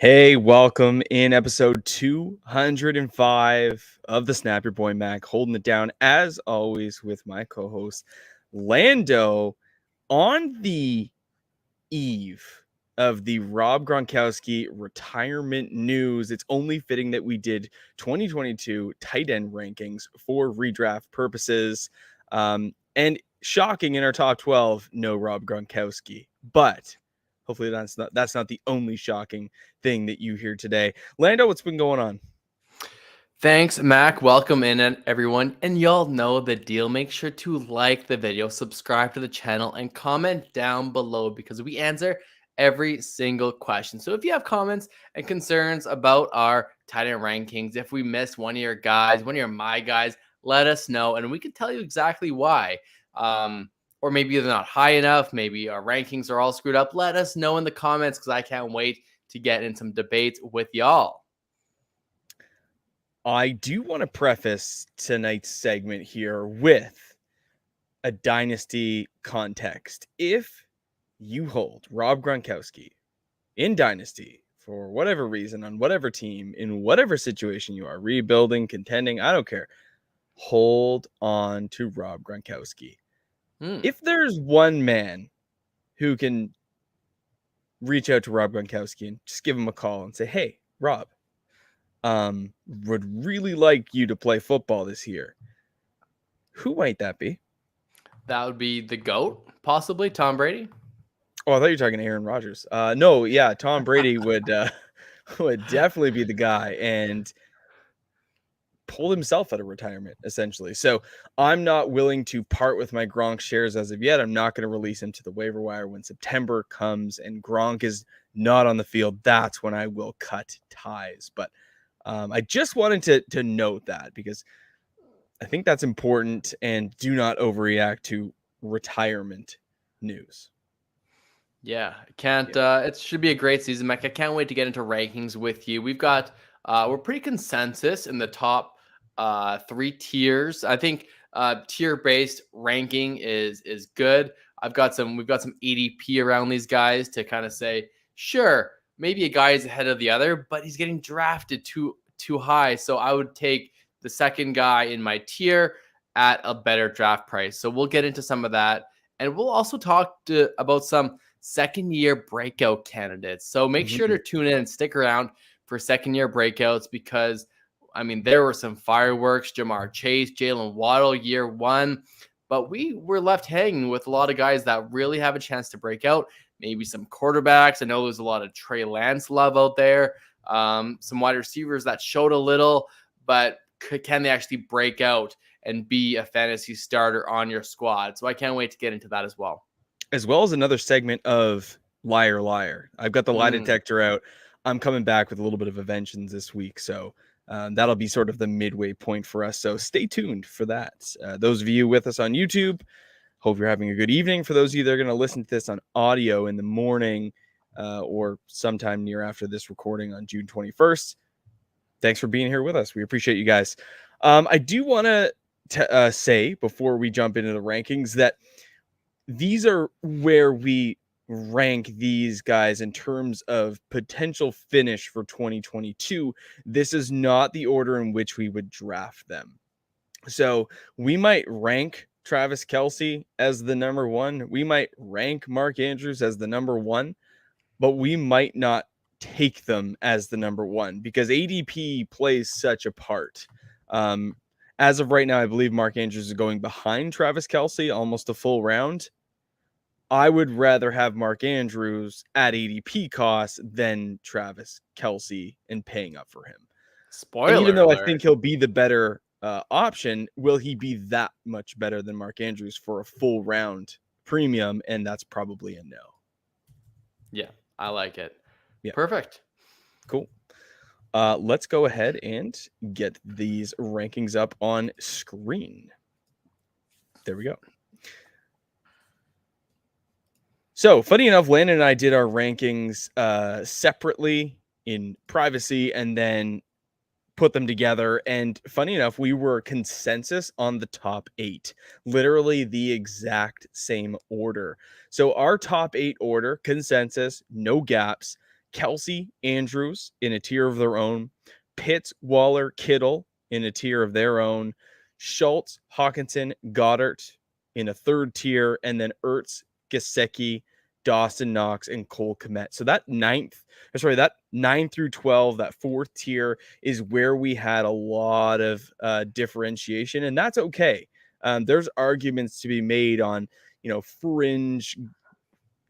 Hey, welcome in episode 205 of the Snap Your Boy Mac, holding it down as always with my co-host Lando on the eve of the Rob Gronkowski retirement news. It's only fitting that we did 2022 tight end rankings for redraft purposes. And shocking in our top 12, no Rob Gronkowski, but hopefully that's not the only shocking thing that you hear today. Lando, what's been going on? Thanks, Mac. Welcome in, everyone. And y'all know the deal. Make sure to like the video, subscribe to the channel, and comment down below because we answer every single question. So if you have comments and concerns about our tight end rankings, if we missed one of your guys, one of my guys, let us know, and we can tell you exactly why. Or maybe they're not high enough. Maybe our rankings are all screwed up. Let us know in the comments because I can't wait to get in some debates with y'all. I do want to preface tonight's segment here with a dynasty context. If you hold Rob Gronkowski in dynasty for whatever reason, on whatever team, in whatever situation you are, rebuilding, contending, I don't care, hold on to Rob Gronkowski. If there's one man who can reach out to Rob Gronkowski and just give him a call and say, hey, Rob, would really like you to play football this year, who might that be? That would be the GOAT, possibly Tom Brady. Oh, I thought you were talking to Aaron Rodgers. No, yeah, Tom Brady would definitely be the guy and pulled himself out of retirement, essentially. So I'm not willing to part with my Gronk shares as of yet. I'm not going to release him to the waiver wire when September comes and Gronk is not on the field. That's when I will cut ties. But I just wanted to note that because I think that's important, and do not overreact to retirement news. Yeah, it should be a great season, Mike. I can't wait to get into rankings with you. We're pretty consensus in the top three tiers. I think tier-based ranking is good. We've got some ADP around these guys to kind of say, sure, maybe a guy is ahead of the other, but he's getting drafted too high. So I would take the second guy in my tier at a better draft price. So we'll get into some of that. And we'll also talk about some second-year breakout candidates. So make sure to tune in and stick around for second-year breakouts because, I mean, there were some fireworks. Jamar Chase, Jalen Waddle, year one. But we were left hanging with a lot of guys that really have a chance to break out. Maybe some quarterbacks. I know there's a lot of Trey Lance love out there. Some wide receivers that showed a little, but can they actually break out and be a fantasy starter on your squad? So I can't wait to get into that as well. As well as another segment of Liar Liar. I've got the lie detector out. I'm coming back with a little bit of a vengeance this week. So that'll be sort of the midway point for us. So stay tuned for that. Those of you with us on YouTube, hope you're having a good evening. For those of you that are going to listen to this on audio in the morning or sometime near after this recording on June 21st, thanks for being here with us. We appreciate you guys. I do want to say before we jump into the rankings that these are where we rank these guys in terms of potential finish for 2022. This is not the order in which we would draft them. So we might rank Travis Kelsey as the number one. We might rank Mark Andrews as the number one, but we might not take them as the number one because ADP plays such a part. As of right now, I believe Mark Andrews is going behind Travis Kelsey almost a full round. I would rather have Mark Andrews at ADP costs than Travis Kelsey and paying up for him. Spoiler and even though alert. I think he'll be the better option, will he be that much better than Mark Andrews for a full round premium? And that's probably a no. Yeah, I like it. Yeah. Perfect. Cool. Let's go ahead and get these rankings up on screen. There we go. So funny enough, Landon and I did our rankings separately in privacy and then put them together. And funny enough, we were consensus on the top 8, literally the exact same order. So our top 8 order, consensus, no gaps, Kelsey, Andrews in a tier of their own, Pitt, Waller, Kittle in a tier of their own, Schultz, Hawkinson, Goddard in a third tier, and then Ertz, Gaseki, Dawson Knox, and Cole Comet. So that 9 through 12, that fourth tier is where we had a lot of differentiation, and that's okay. There's arguments to be made on, fringe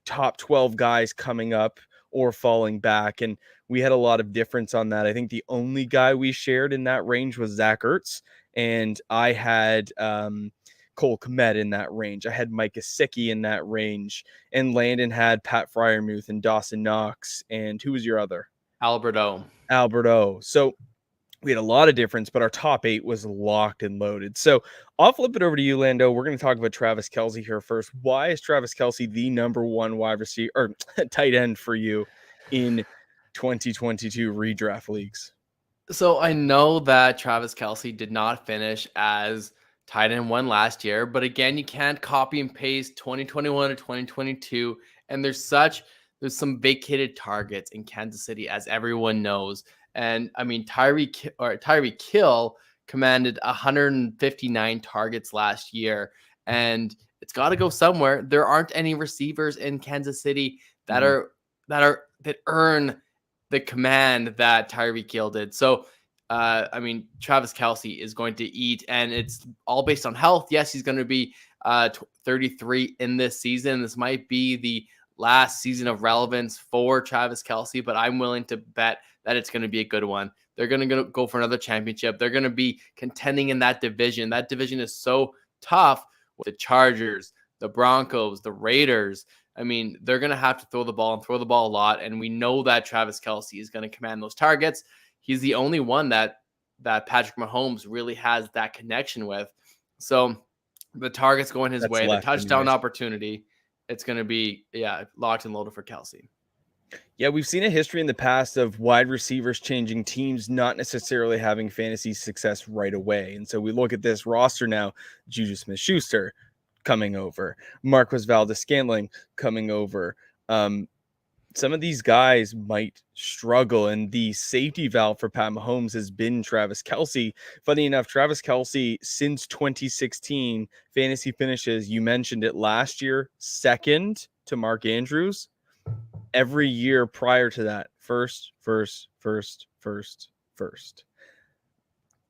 top 12 guys coming up or falling back. And we had a lot of difference on that. I think the only guy we shared in that range was Zac Ertz. And I had Cole Komet in that range. I had Mike Gaseki in that range. And Landon had Pat Friermuth and Dawson Knox. And who was your other? Alberto. So we had a lot of difference, but our top 8 was locked and loaded. So I'll flip it over to you, Lando. We're going to talk about Travis Kelsey here first. Why is Travis Kelsey the number 1 wide receiver or tight end for you in 2022 redraft leagues? So I know that Travis Kelsey did not finish as tight end 1 last year, but again, you can't copy and paste 2021 to 2022. And there's some vacated targets in Kansas City, as everyone knows. And I mean, Tyreek Hill commanded 159 targets last year, and it's got to go somewhere. There aren't any receivers in Kansas City that earn the command that Tyreek Hill did. So, I mean, Travis Kelsey is going to eat, and it's all based on health. Yes, he's going to be 33 in this season. This might be the last season of relevance for Travis Kelsey, but I'm willing to bet that it's going to be a good one. They're going to go for another championship. They're going to be contending in that division. That division is so tough with the Chargers, the Broncos, the Raiders. I mean, they're going to have to throw the ball a lot. And we know that Travis Kelsey is going to command those targets. He's the only one that Patrick Mahomes really has that connection with. So the target's going his way, the touchdown opportunity. It's going to be, locked and loaded for Kelsey. Yeah, we've seen a history in the past of wide receivers changing teams, not necessarily having fantasy success right away. And so we look at this roster now, Juju Smith-Schuster coming over, Marquez Valdes-Scantling coming over. Some of these guys might struggle, and the safety valve for Pat Mahomes has been Travis Kelsey. Funny enough, Travis Kelsey, since 2016, fantasy finishes, you mentioned it last year, second to Mark Andrews. Every year prior to that, first.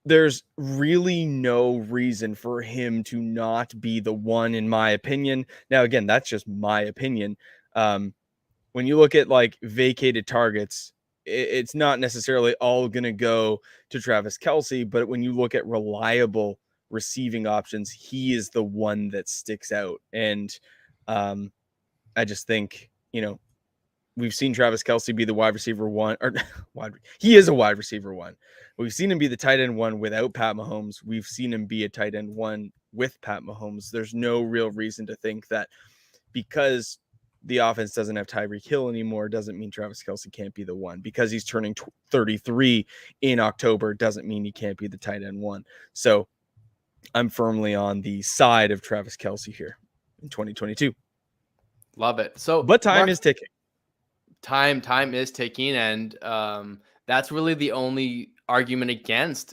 There's really no reason for him to not be the one, in my opinion. Now, again, that's just my opinion. When you look at like vacated targets, it's not necessarily all going to go to Travis Kelsey, but when you look at reliable receiving options, he is the one that sticks out. And I just think, we've seen Travis Kelsey be the wide receiver 1, or he is a wide receiver 1. We've seen him be the tight end 1 without Pat Mahomes. We've seen him be a tight end 1 with Pat Mahomes. There's no real reason to think that because the offense doesn't have Tyreek Hill anymore doesn't mean Travis Kelsey can't be the one. Because he's turning 33 in October doesn't mean he can't be the tight end 1. So I'm firmly on the side of Travis Kelsey here in 2022. Love it. So, but time is ticking. Time is ticking, and that's really the only argument against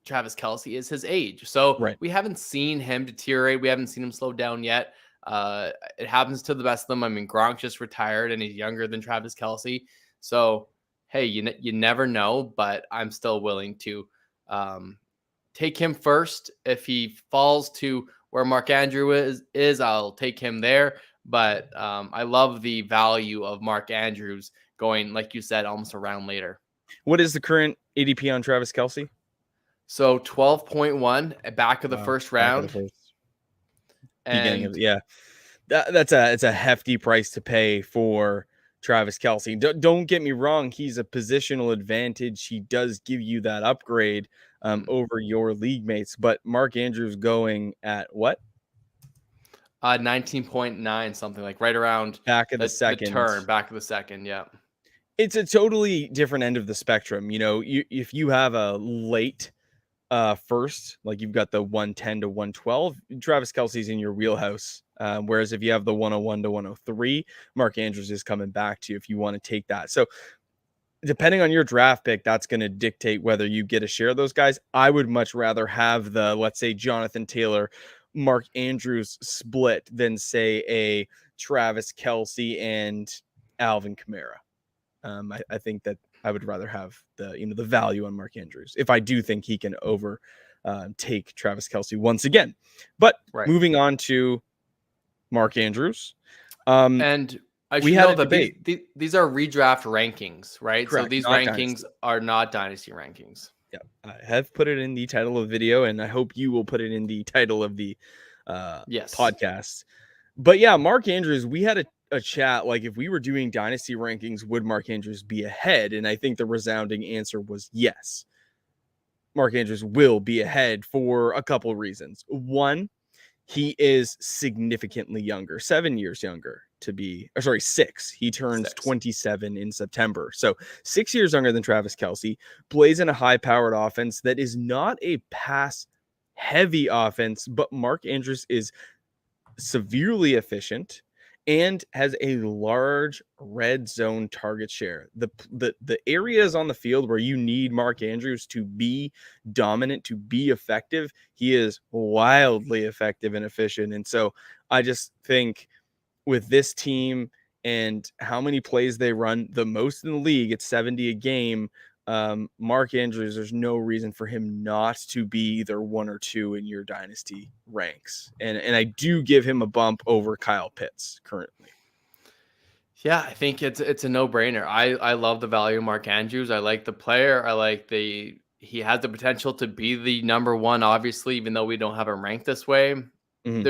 Travis Kelsey is his age. So We haven't seen him deteriorate. We haven't seen him slow down yet. It happens to the best of them. I mean, Gronk just retired, and he's younger than Travis Kelsey. So, hey, you never know, but I'm still willing to take him first. If he falls to where Mark Andrews is, I'll take him there. But I love the value of Mark Andrews going, like you said, almost a round later. What is the current ADP on Travis Kelsey? So 12.1 back of the first round. It's a hefty price to pay for Travis Kelsey. Don't get me wrong. He's a positional advantage. He does give you that upgrade over your league mates. But Mark Andrews going at what? 19.9, something like right around back of the second. Back of the second, yeah. It's a totally different end of the spectrum. If you have a late first, like you've got the 110 to 112, Travis Kelsey's in your wheelhouse. Whereas if you have the 101 to 103, Mark Andrews is coming back to you if you want to take that. So depending on your draft pick, that's going to dictate whether you get a share of those guys. I would much rather have the, let's say, Jonathan Taylor, Mark Andrews split than say a Travis Kelsey and Alvin Kamara. I think that I would rather have the value on Mark Andrews if I do think he can take Travis Kelsey once again. But moving on to Mark Andrews. And I should know that these are redraft rankings, right? Correct, so these not rankings dynasty. are not dynasty rankings. Yeah, I have put it in the title of the video, and I hope you will put it in the title of the podcast. But yeah, Mark Andrews, we had a chat, like if we were doing dynasty rankings, would Mark Andrews be ahead? And I think the resounding answer was yes. Mark Andrews will be ahead for a couple reasons. One, he is significantly younger, 7 years younger to be, or sorry, 6. He turns 27 in September. So 6 years younger than Travis Kelsey, plays in a high-powered offense that is not a pass-heavy offense, but Mark Andrews is severely efficient and has a large red zone target share. The areas on the field where you need Mark Andrews to be dominant, to be effective, he is wildly effective and efficient. And so I just think with this team and how many plays they run, the most in the league, it's 70 a game. Mark Andrews, there's no reason for him not to be either 1 or 2 in your dynasty ranks. And I do give him a bump over Kyle Pitts currently. Yeah, I think it's a no-brainer. I love the value of Mark Andrews. I like the player. I like he has the potential to be the number 1, obviously, even though we don't have him ranked this way. Mm-hmm.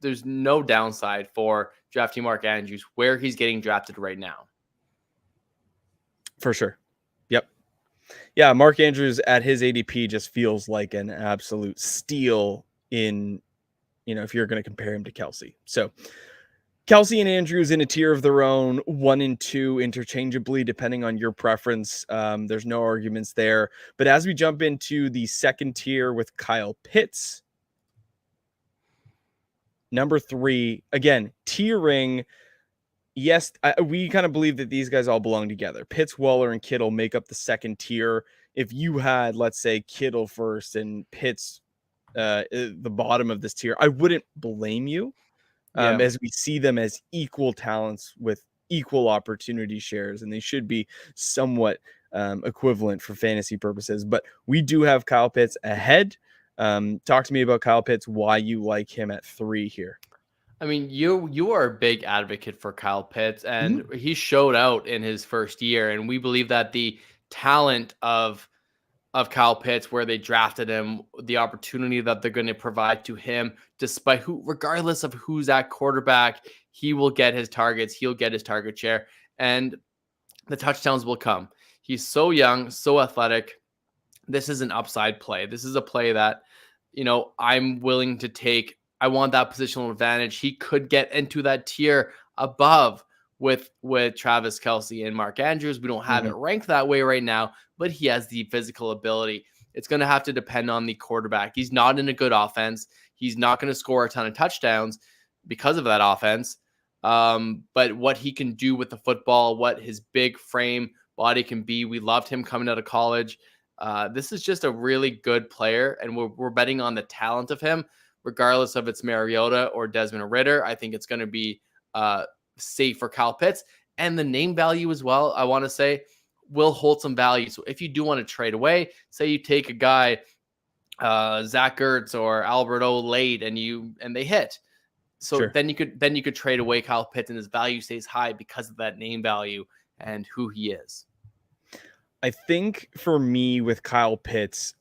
There's no downside for drafting Mark Andrews where he's getting drafted right now. For sure. Yep. Yeah, Mark Andrews at his ADP just feels like an absolute steal in, if you're going to compare him to Kelsey. So Kelsey and Andrews in a tier of their own, 1 and 2 interchangeably, depending on your preference. There's no arguments there. But as we jump into the second tier with Kyle Pitts, number 3, again, tiering. Yes, we kind of believe that these guys all belong together. Pitts, Waller, and Kittle make up the second tier. If you had, let's say, Kittle first and Pitts the bottom of this tier, I wouldn't blame you, as we see them as equal talents with equal opportunity shares, and they should be somewhat equivalent for fantasy purposes. But we do have Kyle Pitts ahead. Talk to me about Kyle Pitts, why you like him at 3 here. I mean, you are a big advocate for Kyle Pitts, and he showed out in his first year. And we believe that the talent of Kyle Pitts, where they drafted him, the opportunity that they're going to provide to him, regardless of who's at quarterback, he will get his targets. He'll get his target share, and the touchdowns will come. He's so young, so athletic. This is an upside play. This is a play that, I'm willing to take. I want that positional advantage. He could get into that tier above with Travis Kelsey and Mark Andrews. We don't have it ranked that way right now, but he has the physical ability. It's going to have to depend on the quarterback. He's not in a good offense. He's not going to score a ton of touchdowns because of that offense. But what he can do with the football, what his big frame body can be, we loved him coming out of college. This is just a really good player, and we're betting on the talent of him, regardless of it's Mariota or Desmond Ridder. I think it's going to be safe for Kyle Pitts, and the name value as well, I want to say, will hold some value. So if you do want to trade away, say you take a guy, Zac Ertz or Albert O late, and they hit. So sure. then you could trade away Kyle Pitts, and his value stays high because of that name value and who he is. I think for me with Kyle Pitts,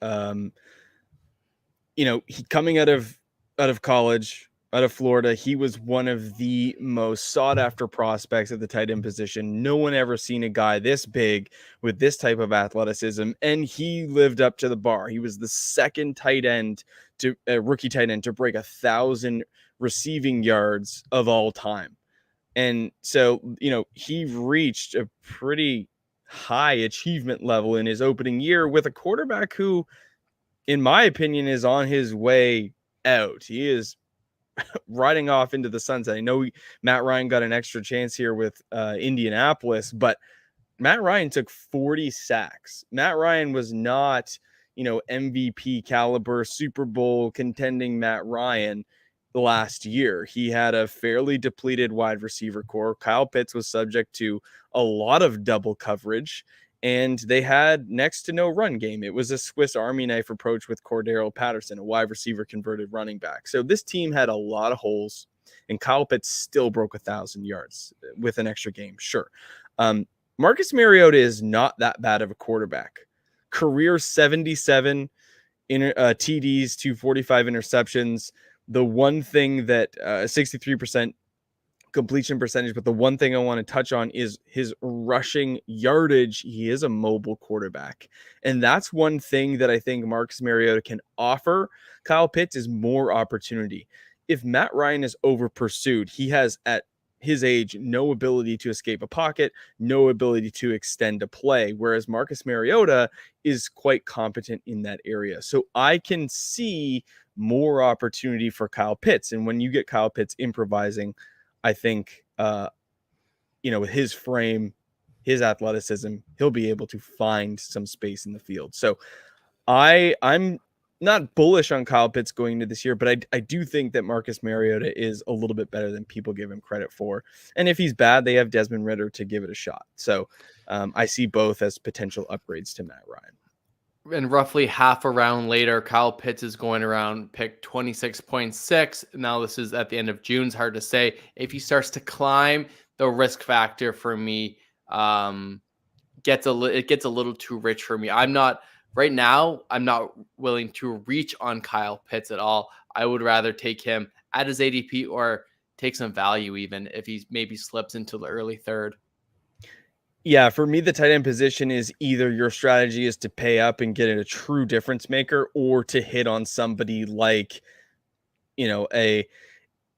he coming out of college, out of Florida, he was one of the most sought after prospects at the tight end position. No one ever seen a guy this big with this type of athleticism, and he lived up to the bar. He was the second rookie tight end to break 1,000 receiving yards of all time. And so, he reached a pretty high achievement level in his opening year with a quarterback who in my opinion, is on his way out. He is riding off into the sunset. I know Matt Ryan got an extra chance here with Indianapolis, but Matt Ryan took 40 sacks. Matt Ryan was not, MVP caliber, Super Bowl contending Matt Ryan last year. He had a fairly depleted wide receiver core. Kyle Pitts was subject to a lot of double coverage, and they had next to no run game. It was a Swiss Army knife approach with Cordero Patterson, a wide receiver converted running back. So this team had a lot of holes, and Kyle Pitts still broke 1,000 yards with an extra game. Sure. Marcus Mariota is not that bad of a quarterback. Career 77 TDs to 45 interceptions. The one thing that 63% completion percentage, but the one thing I want to touch on is his rushing yardage. He is a mobile quarterback, and that's one thing that I think Marcus Mariota can offer Kyle Pitts is more opportunity. If Matt Ryan is over pursued, he has at his age no ability to escape a pocket, no ability to extend a play, whereas Marcus Mariota is quite competent in that area. So I can see more opportunity for Kyle Pitts, and when you get Kyle Pitts improvising, I think, with his frame, his athleticism, he'll be able to find some space in the field. So I'm not bullish on Kyle Pitts going into this year, but I do think that Marcus Mariota is a little bit better than people give him credit for. And if he's bad, they have Desmond Ridder to give it a shot. So I see both as potential upgrades to Matt Ryan. And roughly half a round later, Kyle Pitts is going around pick 26.6. Now this is at the end of June. It's hard to say. If he starts to climb, the risk factor for me gets a little too rich for me. Right now, I'm not willing to reach on Kyle Pitts at all. I would rather take him at his ADP or take some value even if he maybe slips into the early third. Yeah, for me, the tight end position is either your strategy is to pay up and get a true difference maker, or to hit on somebody like, a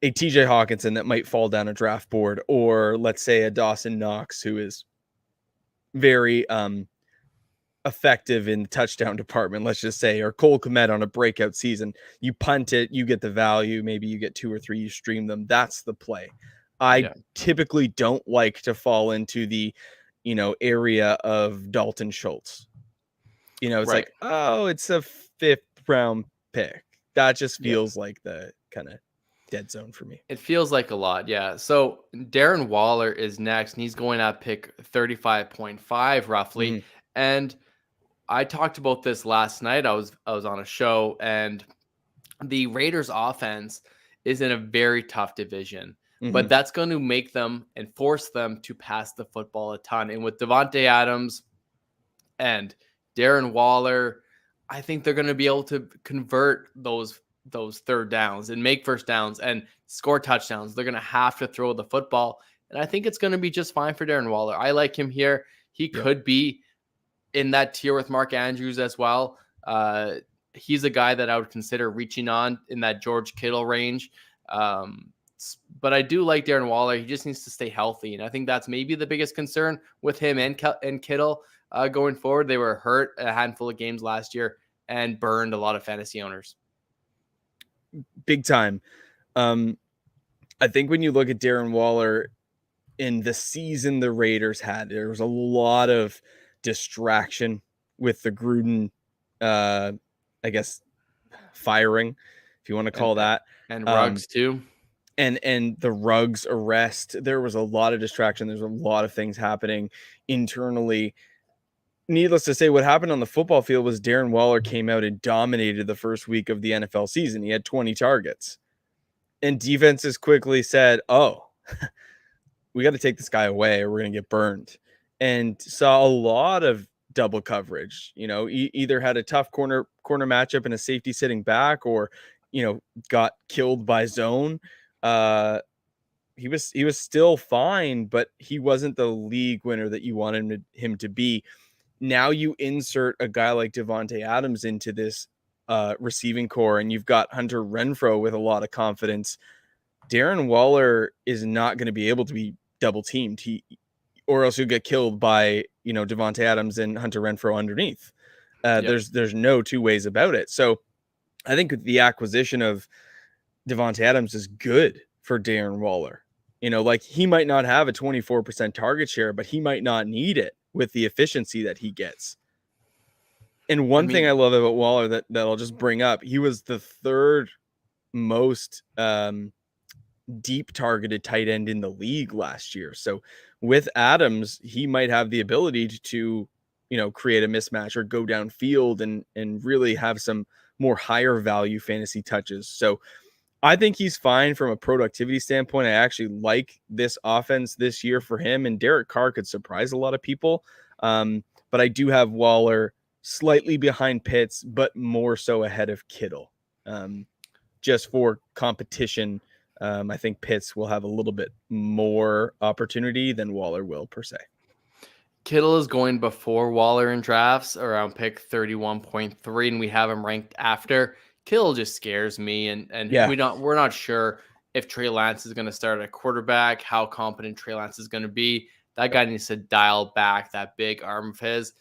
TJ Hawkinson that might fall down a draft board, or let's say a Dawson Knox who is very effective in the touchdown department, let's just say, or Cole Comet on a breakout season. You punt it, you get the value, maybe you get 2 or 3, you stream them. That's the play. I typically don't like to fall into the area of Dalton Schultz. It's right. Like, oh, it's a 5th round pick. That just feels like the kind of dead zone for me. It feels like a lot. Yeah. So Darren Waller is next, and he's going at pick 35.5 roughly. Mm-hmm. And I talked about this last night. I was on a show, and the Raiders offense is in a very tough division. But that's going to make them and force them to pass the football a ton. And with Davonte Adams and Darren Waller, I think they're going to be able to convert those third downs and make first downs and score touchdowns. They're going to have to throw the football. And I think it's going to be just fine for Darren Waller. I like him here. He could be in that tier with Mark Andrews as well. He's a guy that I would consider reaching on in that George Kittle range. But I do like Darren Waller. He just needs to stay healthy. And I think that's maybe the biggest concern with him and Kittle going forward. They were hurt a handful of games last year and burned a lot of fantasy owners. Big time. I think when you look at Darren Waller in the season the Raiders had, there was a lot of distraction with the Gruden, firing, if you want to call that. And Ruggs too. And the Ruggs arrest, there was a lot of distraction. There's a lot of things happening internally. Needless to say, what happened on the football field was Darren Waller came out and dominated the first week of the NFL season. He had 20 targets. And defenses quickly said, oh, we got to take this guy away or we're going to get burned. And saw a lot of double coverage. Either had a tough corner matchup and a safety sitting back, or, got killed by zone. He was still fine, but he wasn't the league winner that you wanted him to be. Now you insert a guy like Davonte Adams into this receiving core, and you've got Hunter Renfrow with a lot of confidence. Darren Waller is not going to be able to be double teamed, or else you'll get killed by Davonte Adams and Hunter Renfrow underneath. There's no two ways about it. So I think the acquisition of Davonte Adams is good for Darren Waller. Like he might not have a 24% target share, but he might not need it with the efficiency that he gets. And one thing I love about Waller that I'll just bring up, he was the third most deep targeted tight end in the league last year. So with Adams, he might have the ability to, create a mismatch or go downfield and really have some more higher value fantasy touches. So I think he's fine from a productivity standpoint. I actually like this offense this year for him, and Derek Carr could surprise a lot of people. But I do have Waller slightly behind Pitts, but more so ahead of Kittle. Just for competition, I think Pitts will have a little bit more opportunity than Waller will per se. Kittle is going before Waller in drafts around pick 31.3, and we have him ranked after. Kittle just scares me, and Yeah. we're not sure if Trey Lance is going to start at quarterback, how competent Trey Lance is going to be. That guy needs to dial back that big arm of his.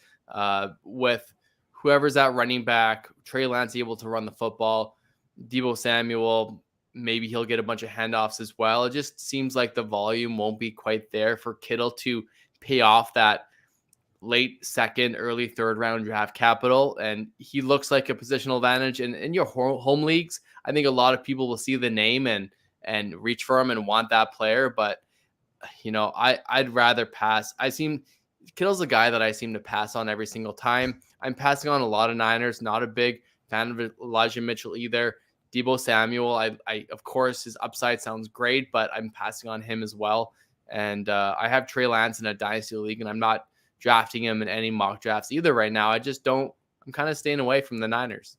With whoever's at running back, Trey Lance able to run the football, Deebo Samuel, maybe he'll get a bunch of handoffs as well. It just seems like the volume won't be quite there for Kittle to pay off that late second, early third round draft capital. And he looks like a positional advantage in your home leagues. I think a lot of people will see the name and reach for him and want that player. But, I'd rather pass. Kittle's a guy that I seem to pass on every single time. I'm passing on a lot of Niners, not a big fan of Elijah Mitchell either. Deebo Samuel, I of course, his upside sounds great, but I'm passing on him as well. And I have Trey Lance in a dynasty league, and I'm not drafting him in any mock drafts either right now. I'm kind of staying away from the Niners.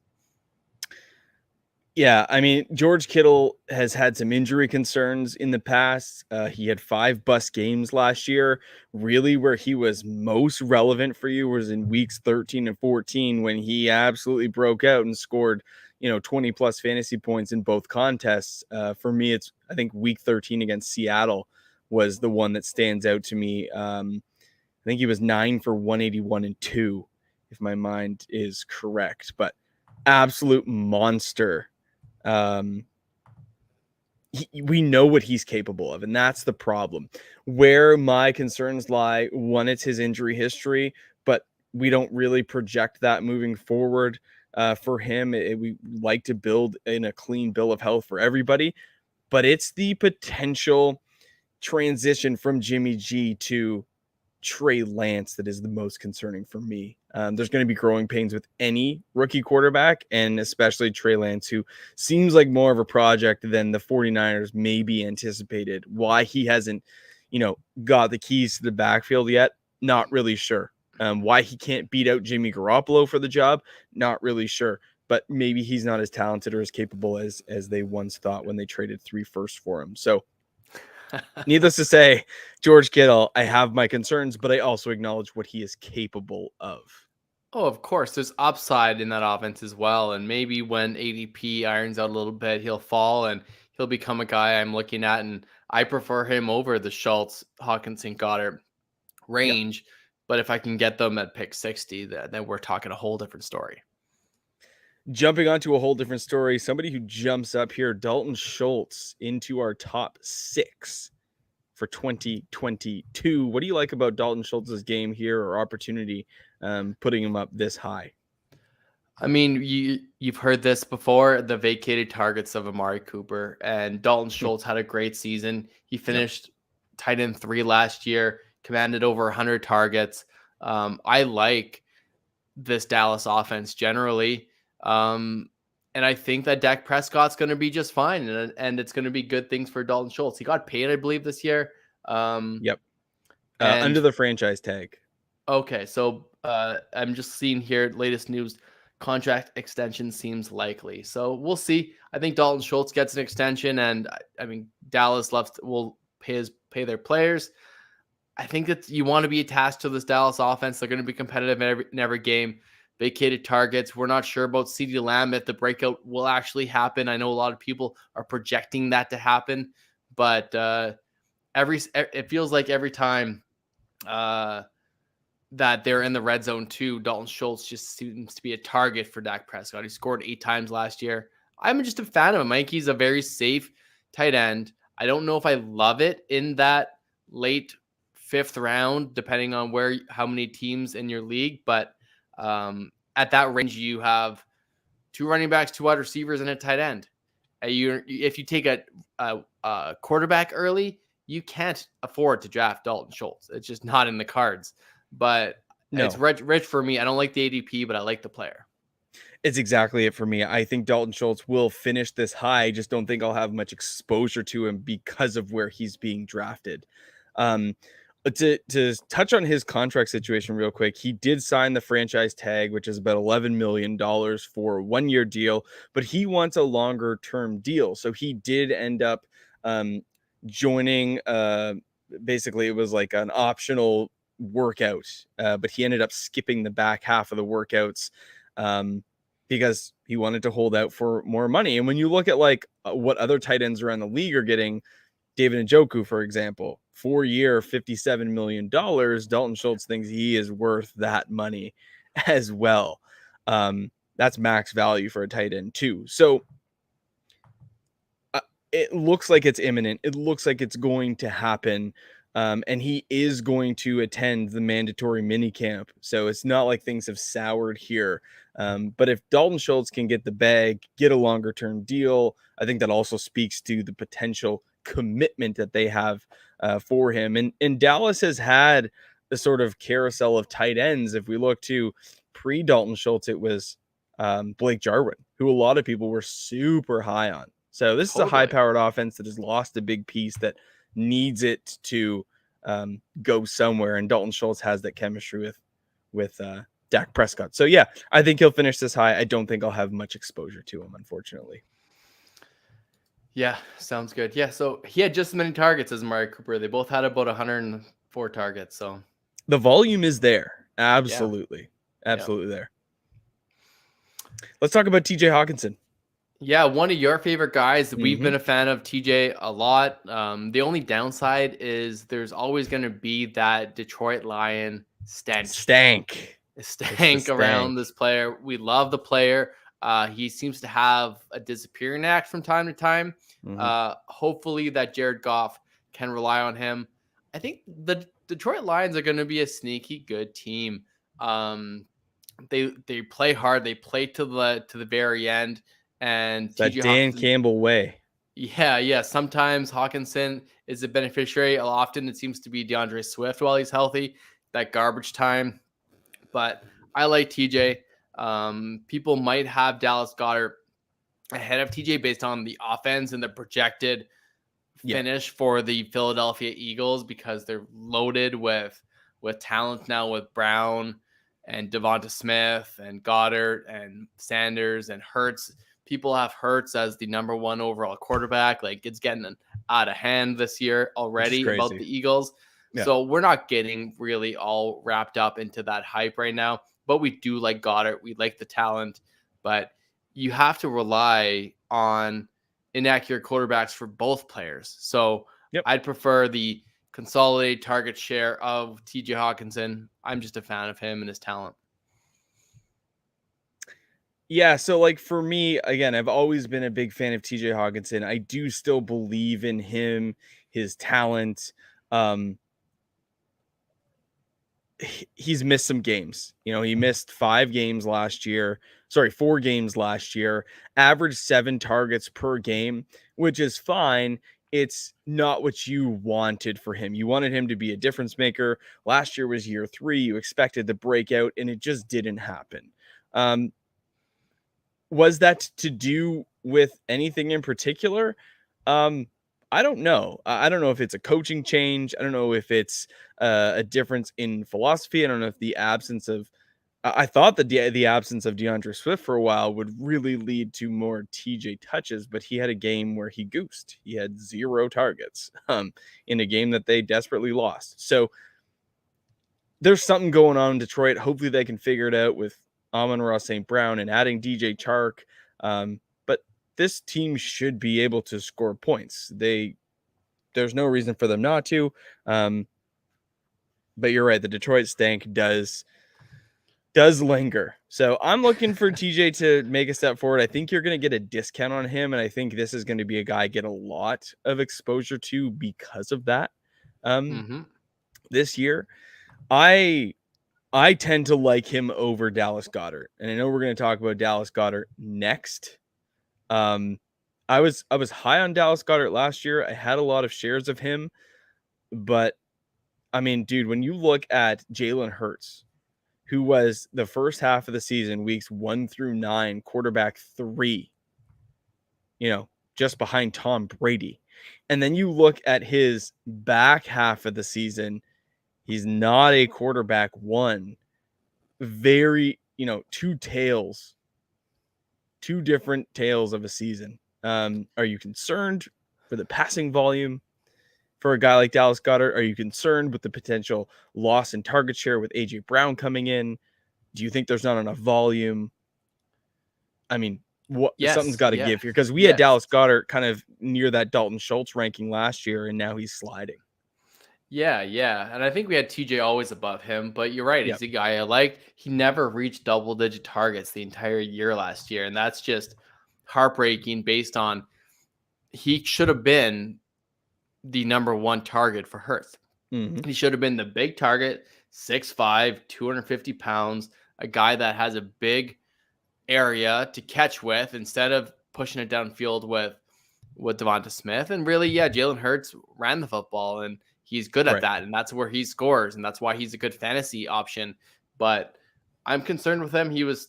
Yeah, I mean, George Kittle has had some injury concerns in the past. He had 5 bust games last year. Really, where he was most relevant for you was in weeks 13 and 14 when he absolutely broke out and scored, 20 plus fantasy points in both contests. For me, I think week 13 against Seattle was the one that stands out to me. I think he was 9 for 181 and 2, if my mind is correct, but absolute monster. We know what he's capable of, and that's the problem. Where my concerns lie, one, it's his injury history, but we don't really project that moving forward for him. We like to build in a clean bill of health for everybody, but it's the potential transition from Jimmy G to Trey Lance that is the most concerning for me. There's going to be growing pains with any rookie quarterback, and especially Trey Lance, who seems like more of a project than the 49ers maybe anticipated. Why he hasn't, got the keys to the backfield yet, not really sure. Why he can't beat out Jimmy Garoppolo for the job, not really sure. But maybe he's not as talented or as capable as they once thought when they traded 3 firsts for him. So needless to say, George Kittle, I have my concerns, but I also acknowledge what he is capable of. Oh, of course. There's upside in that offense as well. And maybe when ADP irons out a little bit, he'll fall and he'll become a guy I'm looking at. And I prefer him over the Schultz, Hawkinson, Goddard range. Yep. But if I can get them at pick 60, then we're talking a whole different story. Jumping onto a whole different story, somebody who jumps up here, Dalton Schultz, into our top 6 for 2022. What do you like about Dalton Schultz's game here or opportunity, putting him up this high? I mean, you've heard this before, the vacated targets of Amari Cooper, and Dalton Schultz had a great season. He finished tight end 3 last year, commanded over 100 targets. I like this Dallas offense generally. And I think that Dak Prescott's going to be just fine, and it's going to be good things for Dalton Schultz. He got paid, I believe, this year. Under the franchise tag. Okay, so I'm just seeing here, latest news, contract extension seems likely. So we'll see. I think Dalton Schultz gets an extension, and I mean, Dallas will pay their players. I think that you want to be attached to this Dallas offense. They're going to be competitive in every game. Vacated targets. We're not sure about CeeDee Lamb if the breakout will actually happen. I know a lot of people are projecting that to happen, but it feels like every time that they're in the red zone too. Dalton Schultz just seems to be a target for Dak Prescott. He scored 8 times last year. I'm just a fan of him. I think he's a very safe tight end. I don't know if I love it in that late 5th round, depending on how many teams in your league. But at that range, you have 2 running backs, 2 wide receivers, and a tight end. If you take a quarterback early, you can't afford to draft Dalton Schultz. It's just not in the cards. But it's rich for me. I don't like the ADP, but I like the player. It's exactly it for me. I think Dalton Schultz will finish this high. I just don't think I'll have much exposure to him because of where he's being drafted. To touch on his contract situation real quick, he did sign the franchise tag, which is about $11 million for a 1-year deal, but he wants a longer term deal. So he did end up joining, basically it was like an optional workout, but he ended up skipping the back half of the workouts because he wanted to hold out for more money. And when you look at like what other tight ends around the league are getting, David Njoku, for example, 4-year, $57 million. Dalton Schultz thinks he is worth that money as well. That's max value for a tight end too. So it looks like it's imminent. It looks like it's going to happen. And he is going to attend the mandatory minicamp. So it's not like things have soured here. But if Dalton Schultz can get the bag, get a longer term deal, I think that also speaks to the potential commitment that they have for him. And Dallas has had a sort of carousel of tight ends. If we look to pre-Dalton Schultz, it was Blake Jarwin, who a lot of people were super high on. So this is a high-powered offense that has lost a big piece that needs it to go somewhere. And Dalton Schultz has that chemistry with Dak Prescott. So yeah, I think he'll finish this high. I don't think I'll have much exposure to him, unfortunately. Yeah, sounds good. Yeah, so he had just as many targets as Amari Cooper. They both had about 104 targets. So the volume is there. Absolutely. Yeah. Absolutely there. Let's talk about TJ Hawkinson. Yeah, one of your favorite guys. We've been a fan of TJ a lot. The only downside is there's always going to be that Detroit Lion stank around this player. We love the player. He seems to have a disappearing act from time to time. Hopefully that Jared Goff can rely on him. I think the Detroit Lions are going to be a sneaky good team. They play hard. They play to the very end. And that Dan Campbell way. Yeah. Sometimes Hawkinson is a beneficiary. Often it seems to be DeAndre Swift while he's healthy. That garbage time. But I like TJ. People might have Dallas Goddard ahead of TJ based on the offense and the projected finish for the Philadelphia Eagles because they're loaded with talent now with Brown and Devonta Smith and Goddard and Sanders and Hurts. People have Hurts as the number 1 overall quarterback. Like it's getting out of hand this year already about the Eagles. Yeah. So we're not getting really all wrapped up into that hype right now. But we do like Goddard. We like the talent. But you have to rely on inaccurate quarterbacks for both players. So I'd prefer the consolidated target share of TJ Hawkinson. I'm just a fan of him and his talent. Yeah, so like for me, again, I've always been a big fan of TJ Hawkinson. I do still believe in him, his talent. He's missed some games. He missed 4 games last year, averaged 7 targets per game, which is fine. It's not what you wanted for him. You wanted him to be a difference maker. Last year was year 3. You expected the breakout, and it just didn't happen. Was that to do with anything in particular? I don't know. I don't know if it's a coaching change. I don't know if it's a difference in philosophy. I don't know if the absence of I thought that the absence of DeAndre Swift for a while would really lead to more TJ touches, but he had a game where he goosed. He had 0 targets in a game that they desperately lost. So there's something going on in Detroit. Hopefully they can figure it out with Amon-Ra St. Brown and adding DJ Chark. But this team should be able to score points. There's no reason for them not to. But you're right. The Detroit stank does linger. So I'm looking for TJ to make a step forward. I think you're going to get a discount on him. And I think this is going to be a guy I get a lot of exposure to because of that. This year, I tend to like him over Dallas Goddard. And I know we're going to talk about Dallas Goddard next. I was high on Dallas Goddard last year. I had a lot of shares of him. But, I mean, dude, when you look at Jalen Hurts, who was the first half of the season, weeks 1 through 9, quarterback 3, just behind Tom Brady. And then you look at his back half of the season, he's not a quarterback 1. Very, two different tales of a season. Are you concerned for the passing volume for a guy like Dallas Goddard? Are you concerned with the potential loss in target share with A.J. Brown coming in? Do you think there's not enough volume? I mean, something's got to give here, because we had Dallas Goddard kind of near that Dalton Schultz ranking last year, and now he's sliding. Yeah. And I think we had TJ always above him, but you're right. He's a guy I liked. He never reached double-digit targets the entire year last year, and that's just heartbreaking based on he should have been the number 1 target for Hurts. He should have been the big target, 6'5", 250 pounds, a guy that has a big area to catch with instead of pushing it downfield with Devonta Smith. And really, Jalen Hurts ran the football, and he's good at that, and that's where he scores, and that's why he's a good fantasy option. But I'm concerned with him. He was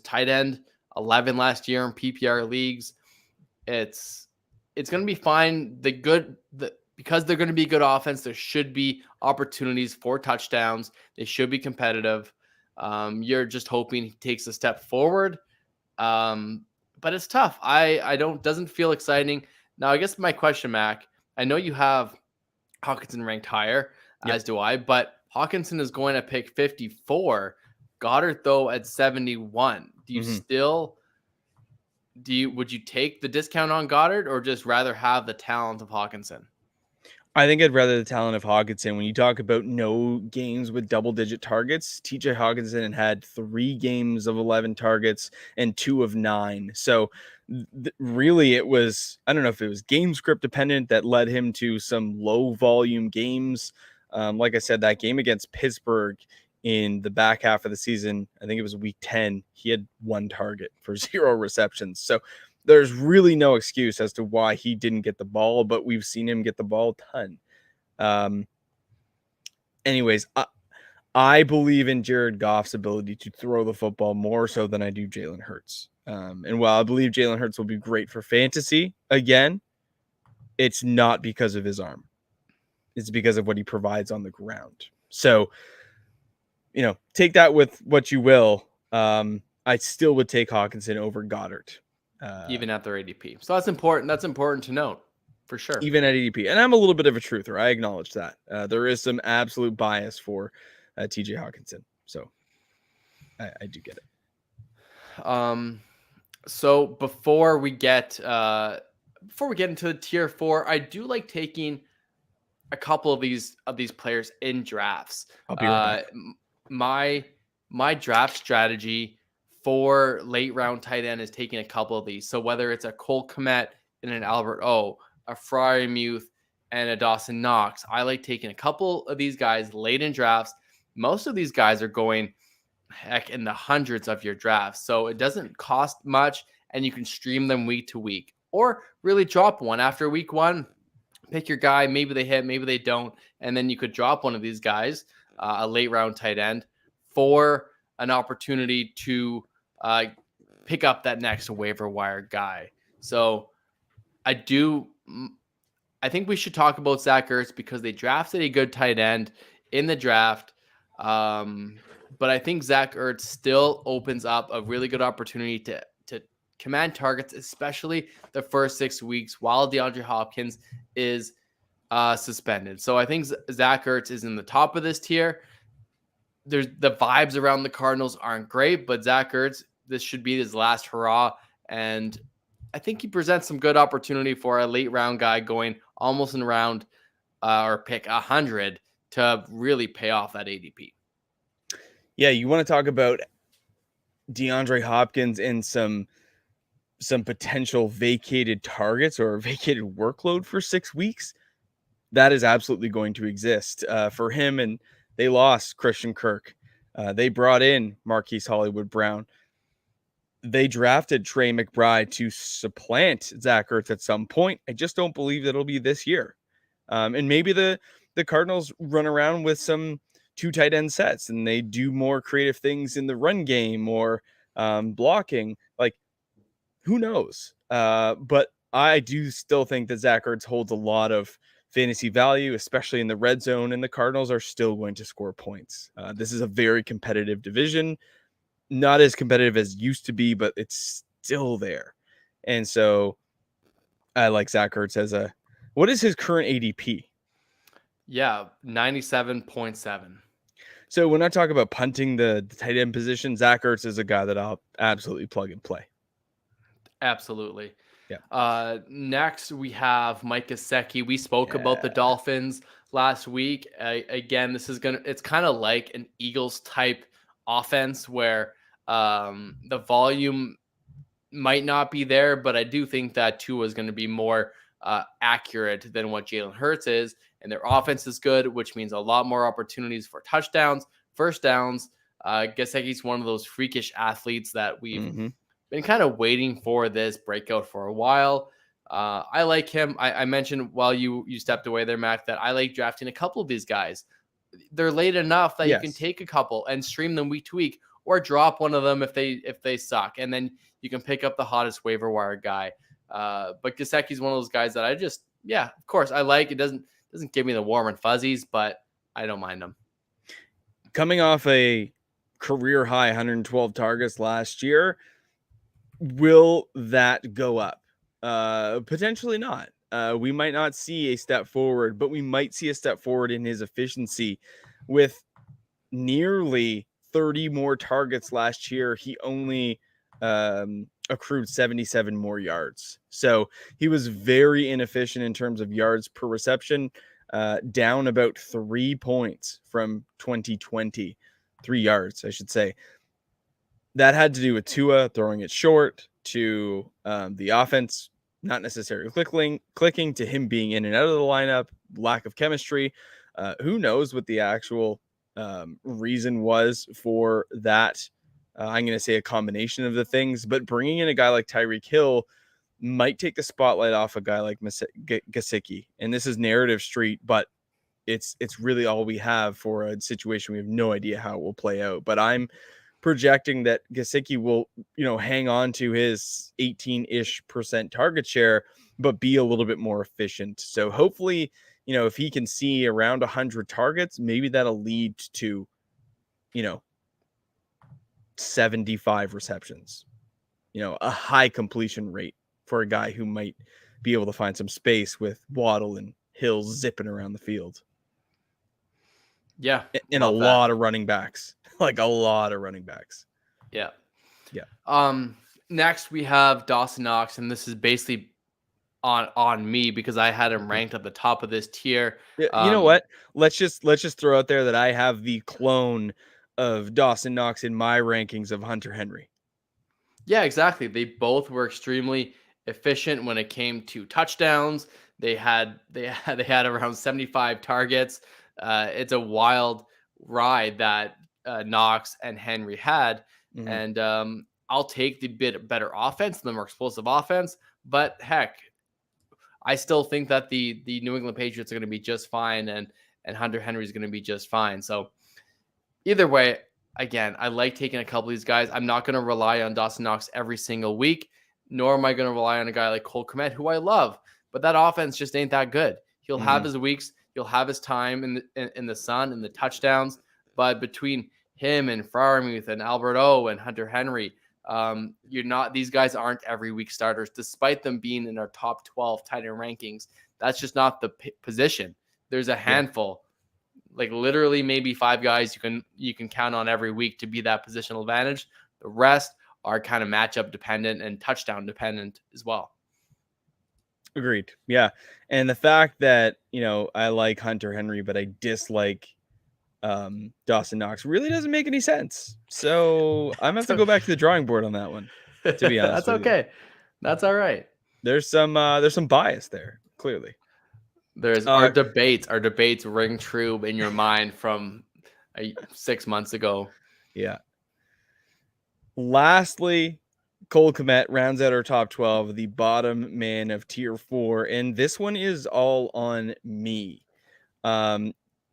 tight end 11 last year in PPR leagues. It's going to be fine. Because they're going to be good offense, there should be opportunities for touchdowns. They should be competitive. You're just hoping he takes a step forward. But it's tough. Doesn't feel exciting. Now, I guess my question, Mac, I know you have Hawkinson ranked higher, as do I, but Hawkinson is going to pick 54. Goddard, though, at 71. Would you take the discount on Goddard, or just rather have the talent of Hawkinson? I think I'd rather the talent of Hawkinson. When you talk about no games with double-digit targets, TJ Hawkinson had 3 games of 11 targets and 2 of 9. So really it was, I don't know if it was game script dependent that led him to some low-volume games. Like I said, that game against Pittsburgh in the back half of the season, I think it was week 10, he had 1 target for 0 receptions. So there's really no excuse as to why he didn't get the ball, but we've seen him get the ball a ton. Anyways, I believe in Jared Goff's ability to throw the football more so than I do Jalen Hurts. And while I believe Jalen Hurts will be great for fantasy, again, it's not because of his arm. It's because of what he provides on the ground. So, take that with what you will. I still would take Hawkinson over Goddard. Even at their ADP. So that's important. That's important to note, for sure. Even at ADP. And I'm a little bit of a truther. I acknowledge that. There is some absolute bias for TJ Hawkinson. So I do get it. So before we get into the tier 4, I do like taking a couple of these players in drafts. I'll be right back. My draft strategy for late round tight end is taking a couple of these. So whether it's a Cole Comet and an Albert O, a Friermuth and a Dawson Knox, I like taking a couple of these guys late in drafts. Most of these guys are going in the hundreds of your drafts. So it doesn't cost much, and you can stream them week to week, or really drop one after week 1. Pick your guy. Maybe they hit, maybe they don't. And then you could drop one of these guys, a late round tight end, for an opportunity to pick up that next waiver wire guy. So I think we should talk about Zac Ertz because they drafted a good tight end in the draft. But I think Zac Ertz still opens up a really good opportunity to command targets, especially the first 6 weeks while DeAndre Hopkins is suspended. So I think Zac Ertz is in the top of this tier. There's the vibes around the Cardinals aren't great, but Zac Ertz, this should be his last hurrah. And I think he presents some good opportunity for a late round guy going almost in round or pick 100 to really pay off that ADP. Yeah, you want to talk about DeAndre Hopkins and some potential vacated targets or vacated workload for 6 weeks. That is absolutely going to exist for him. And they lost Christian Kirk. They brought in Marquise Hollywood Brown. They drafted Trey McBride to supplant Zac Ertz at some point. I just don't believe that it'll be this year. And maybe the Cardinals run around with some 2 tight end sets and they do more creative things in the run game or blocking. Like, who knows? But I do still think that Zac Ertz holds a lot of fantasy value, especially in the red zone, and the Cardinals are still going to score points. This is a very competitive division. Not as competitive as used to be, but it's still there. And so I like Zac Ertz as what is his current ADP? Yeah, 97.7. So when I talk about punting the tight end position, Zac Ertz is a guy that I'll absolutely plug and play. Absolutely. Yeah. Next we have Mike Gaseki. We spoke about the Dolphins last week. Again, it's kind of like an Eagles type offense where the volume might not be there, but I do think that Tua is going to be more accurate than what Jalen Hurts is, and their offense is good, which means a lot more opportunities for touchdowns, first downs. Gaseki's one of those freakish athletes that we've been kind of waiting for this breakout for a while. I like him. I mentioned while you stepped away there, Mac, that I like drafting a couple of these guys. They're late enough that you can take a couple and stream them week to week, or drop one of them if they suck, and then you can pick up the hottest waiver wire guy. But Gaseki's one of those guys that of course I like. It doesn't give me the warm and fuzzies, but I don't mind them. Coming off a career high 112 targets last year, will that go up? Potentially not. We might not see a step forward, but we might see a step forward in his efficiency. With nearly 30 more targets last year, he only accrued 77 more yards. So he was very inefficient in terms of yards per reception, down about 3 points from 2020. 3 yards, I should say. That had to do with Tua throwing it short, to the offense not necessarily clicking, to him being in and out of the lineup, lack of chemistry. Who knows what the actual reason was for that? I'm going to say a combination of the things, but bringing in a guy like Tyreek Hill might take the spotlight off a guy like Gaseki. And this is narrative street, but it's really all we have for a situation. We have no idea how it will play out, but I'm projecting that Gaseki will, hang on to his 18% target share, but be a little bit more efficient. So hopefully, if he can see around 100 targets, maybe that'll lead to, 75 receptions, a high completion rate for a guy who might be able to find some space with Waddle and Hill zipping around the field. Yeah. And a lot of running backs, like a lot of running backs. Yeah. Yeah. Next we have Dawson Knox, and this is basically on me because I had him ranked at the top of this tier. You know what? Let's just throw out there that I have the clone of Dawson Knox in my rankings of Hunter Henry. Yeah, exactly. They both were extremely efficient when it came to touchdowns. They had around 75 targets. It's a wild ride that Knox and Henry had, and I'll take the bit better offense, the more explosive offense. But heck, I still think that the New England Patriots are going to be just fine, and Hunter Henry is going to be just fine. So either way, again, I like taking a couple of these guys. I'm not going to rely on Dawson Knox every single week, nor am I going to rely on a guy like Cole Comet, who I love, but that offense just ain't that good. He'll have his weeks. He'll have his time in the sun and the touchdowns, but between him and Friermuth and Albert O and Hunter Henry, these guys aren't every week starters, despite them being in our top 12 tight end rankings. That's just not the position. There's a handful, like literally maybe 5 guys you can count on every week to be that positional advantage. The rest are kind of matchup dependent and touchdown dependent as well. Agreed. Yeah. And the fact that, I like Hunter Henry, but I dislike Dawson Knox really doesn't make any sense. So I'm gonna have to go back to the drawing board on that one, to be honest That's with you. okay. That's all right. There's some bias there, clearly. There's our debates ring true in your mind from 6 months ago. Yeah. Lastly, Cole Komet rounds out our top 12, the bottom man of tier 4, and this one is all on me.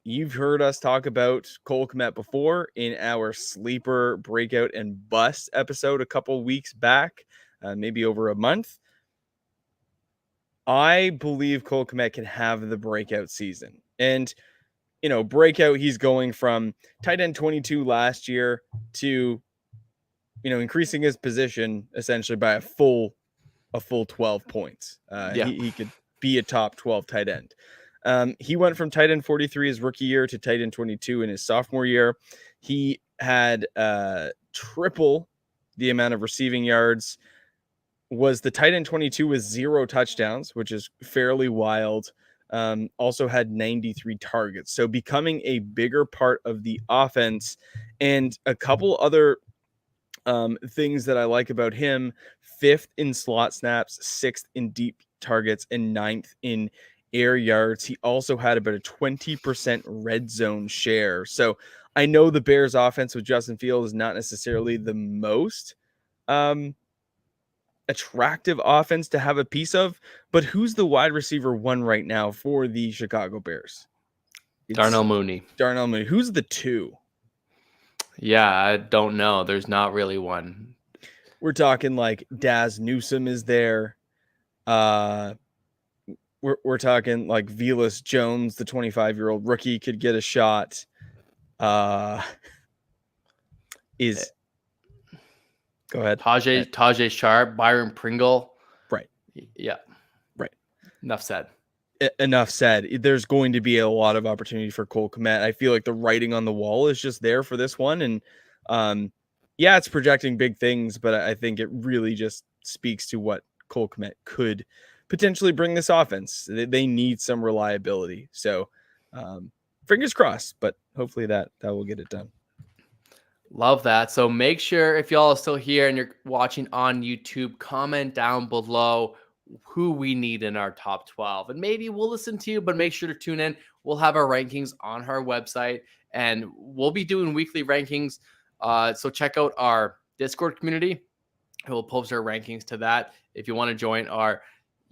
You've heard us talk about Cole Komet before in our sleeper breakout and bust episode a couple weeks back, maybe over a month. I believe Cole Komet can have the breakout season. And, breakout, he's going from tight end 22 last year to, increasing his position essentially by a full 12 points. He could be a top 12 tight end. He went from tight end 43 his rookie year to tight end 22 in his sophomore year. He had triple the amount of receiving yards, was the tight end 22 with 0 touchdowns, which is fairly wild. Also had 93 targets. So becoming a bigger part of the offense. And a couple other things that I like about him: 5th in slot snaps, 6th in deep targets, and 9th in air yards. He also had about a 20% red zone share. So I know the Bears offense with Justin Fields is not necessarily the most attractive offense to have a piece of, but who's the wide receiver 1 right now for the Chicago Bears? Darnell Mooney. Who's the 2? Yeah, I don't know. There's not really one. We're talking like Daz Newsome is there. We're talking like Velus Jones, the 25-year-old rookie, could get a shot. Go ahead. Tajay Sharp, Byron Pringle. Right. Yeah. Right. Enough said. There's going to be a lot of opportunity for Cole Komet. I feel like the writing on the wall is just there for this one. And it's projecting big things, but I think it really just speaks to what Cole Komet could potentially bring this offense. They need some reliability. So fingers crossed, but hopefully that will get it done. Love that. So make sure, if y'all are still here and you're watching on YouTube, comment down below who we need in our top 12, and maybe we'll listen to you, but make sure to tune in. We'll have our rankings on our website, and we'll be doing weekly rankings. So check out our Discord community. We'll post our rankings to that. If you want to join our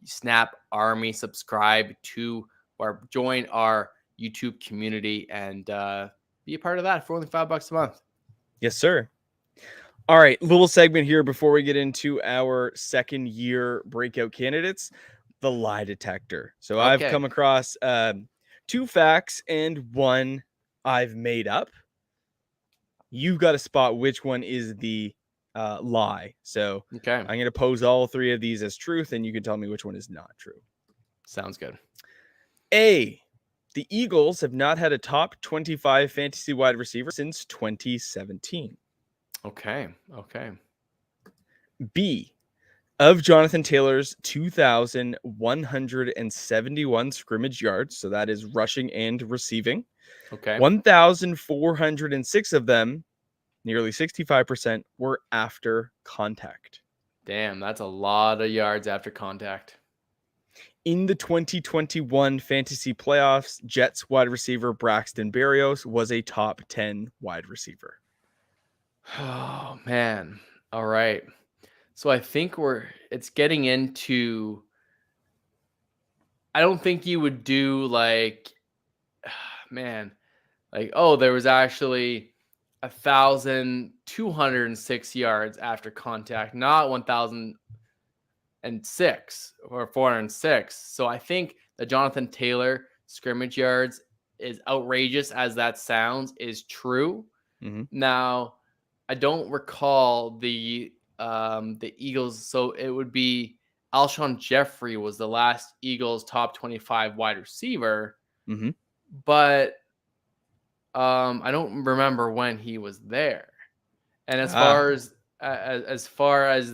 Snap Army, subscribe to or join our YouTube community and be a part of that for only $5 a month. Yes, sir. All right, little segment here before we get into our second year breakout candidates, the lie detector. So I've come across 2 facts and 1 I've made up. You've got to spot which one is the lie. So I'm going to pose all 3 of these as truth, and you can tell me which one is not true. Sounds good. A, the Eagles have not had a top 25 fantasy wide receiver since 2017. Okay. B, of Jonathan Taylor's 2,171 scrimmage yards, so that is rushing and receiving, 1,406 of them, nearly 65%, were after contact. Damn, that's a lot of yards after contact. In the 2021 fantasy playoffs, Jets wide receiver Braxton Barrios was a top 10 wide receiver. Oh, man. All right. So I think it's getting into, I don't think you would do there was actually 1,206 yards after contact, not 1,006 or 406. So I think the Jonathan Taylor scrimmage yards, as outrageous as that sounds, is true. Mm-hmm. Now, I don't recall the Eagles, so it would be Alshon Jeffrey was the last Eagles top 25 wide receiver, but I don't remember when he was there. And as far as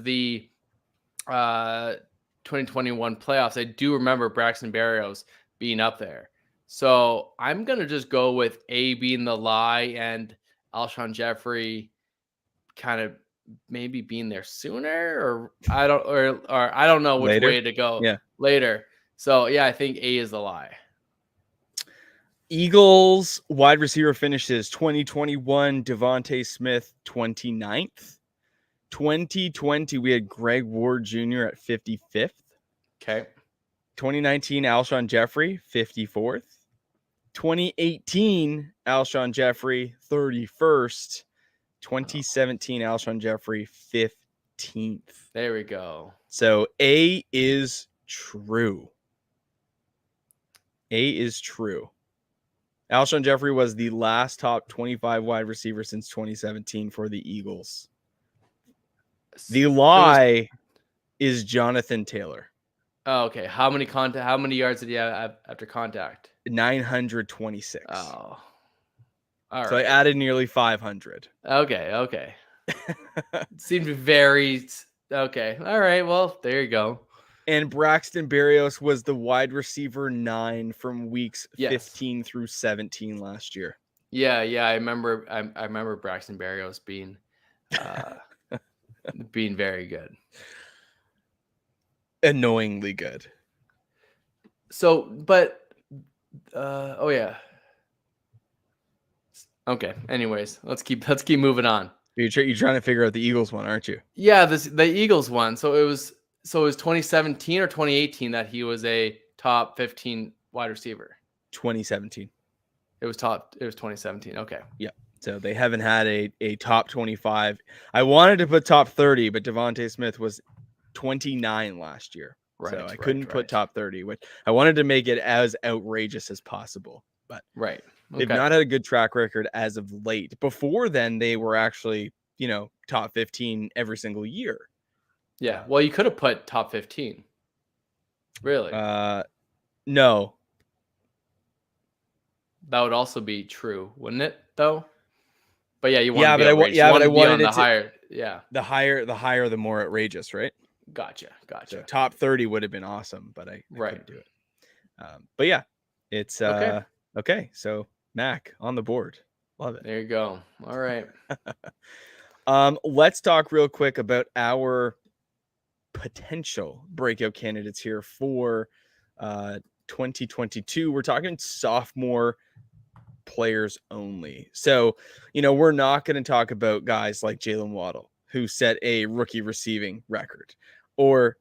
the 2021 playoffs, I do remember Braxton Barrios being up there. So I'm going to just go with A being the lie and Alshon Jeffrey kind of maybe being there sooner, or I don't know which Later? way to go Yeah. later. So yeah, I think A is the lie. Eagles wide receiver finishes 2021, Devontae Smith 29th. 2020, we had Greg Ward Jr. at 55th. Okay. 2019, Alshon Jeffrey, 54th. 2018, Alshon Jeffrey, 31st. 2017, Alshon Jeffrey, 15th. There we go. So A is true. A is true. Alshon Jeffrey was the last top 25 wide receiver since 2017 for the Eagles. The lie is Jonathan Taylor. Oh, okay. How many yards did he have after contact? 926. Oh. All right. So I added nearly 500. Okay. Seemed very okay. All right. Well, there you go. And Braxton Barrios was the wide receiver 9 from weeks 15 through 17 last year. Yeah. I remember. I remember Braxton Barrios being being very good. Annoyingly good. So, but oh yeah. Okay. Anyways, let's keep moving on. You're trying to figure out the Eagles one, aren't you? Yeah, the Eagles one. So it was 2017 or 2018 that he was a top 15 wide receiver. 2017. It was 2017. Okay. Yeah. So they haven't had a top 25. I wanted to put top 30, but Devontae Smith was 29 last year. Right. So I couldn't put top 30, which I wanted to make it as outrageous as possible. But right. Okay. They've not had a good track record as of late. Before then, they were actually, top 15 every single year. Yeah. Well, you could have put top 15. Really? No. That would also be true, wouldn't it? Though. But yeah, you want to be outrageous. But I wanted the higher. Yeah. The higher, the more outrageous, right? Gotcha. So top 30 would have been awesome, but I couldn't do it. But yeah, it's okay. So Mac on the board. Love it. There you go. All right. Let's talk real quick about our potential breakout candidates here for 2022. We're talking sophomore players only. So, we're not going to talk about guys like Jalen Waddle, who set a rookie receiving record, or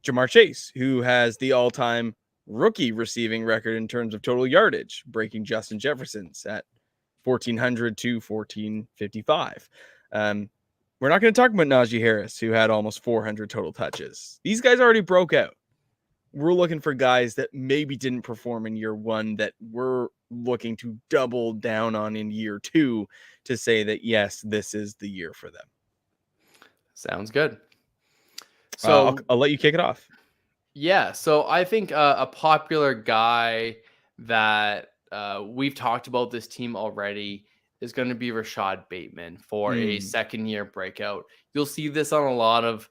Jamar Chase, who has the all-time rookie receiving record in terms of total yardage, breaking Justin Jefferson's at 1,400 to 1,455. We're not going to talk about Najee Harris, who had almost 400 total touches. These guys already broke out. We're looking for guys that maybe didn't perform in year one that we're looking to double down on in year two to say that, yes, this is the year for them. Sounds good. So I'll let you kick it off. Yeah. So I think a popular guy that we've talked about this team already is going to be Rashad Bateman for a second-year breakout. You'll see this on a lot of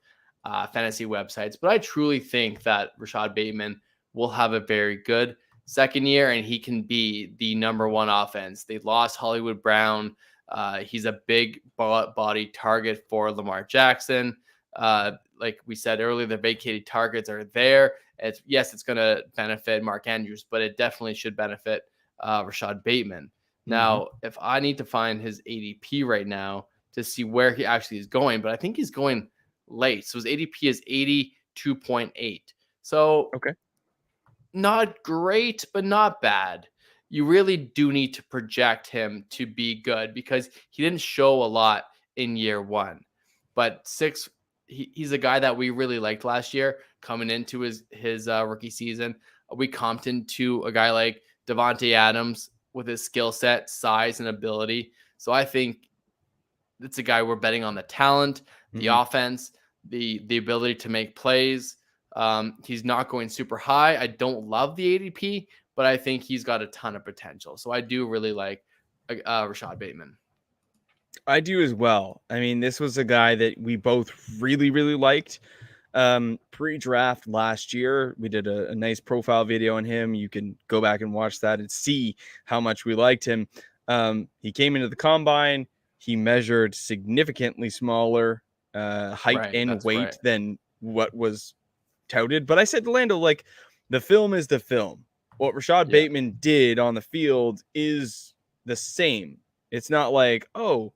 fantasy websites, but I truly think that Rashad Bateman will have a very good second year, and he can be the number one offense. They lost Hollywood Brown. He's a big body target for Lamar Jackson. Like we said earlier, the vacated targets are there. It's going to benefit Mark Andrews, but it definitely should benefit Rashad Bateman. Now, if I need to find his ADP right now to see where he actually is going, but I think he's going late. So his ADP is 82.8. So not great, but not bad. You really do need to project him to be good because he didn't show a lot in year one. But he's a guy that we really liked last year coming into his rookie season. We comped into a guy like Davonte Adams with his skill set, size, and ability. So I think it's a guy we're betting on the talent, the offense, the ability to make plays. He's not going super high. I don't love the ADP, but I think he's got a ton of potential. So I do really like Rashad Bateman. I do as well. I mean, this was a guy that we both really, really liked. pre-draft last year. We did a nice profile video on him. You can go back and watch that and see how much we liked him. He came into the combine. He measured significantly smaller height and weight than what was touted. But I said to Lando, like, the film is the film. What Rashad Bateman did on the field is the same. It's not like, oh,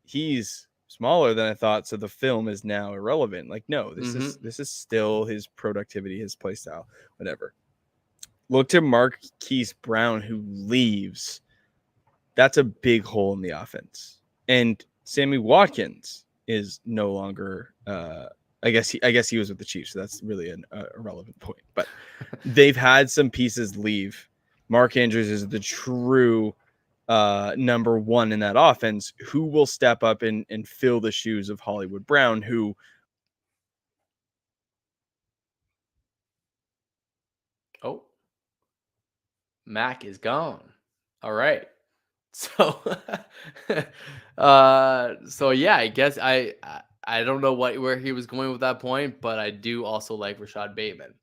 he's smaller than I thought, so the film is now irrelevant. Like, no, this is still his productivity, his play style, whatever. Look to Marquise Brown, who leaves. That's a big hole in the offense. And Sammy Watkins is no longer I guess he was with the Chiefs, so that's really an irrelevant point. But they've had some pieces leave. Mark Andrews is the true number one in that offense. Who will step up and fill the shoes of Hollywood Brown, who Mac is gone. All right. So so yeah, I guess I don't know where he was going with that point, but I do also like Rashad Bateman.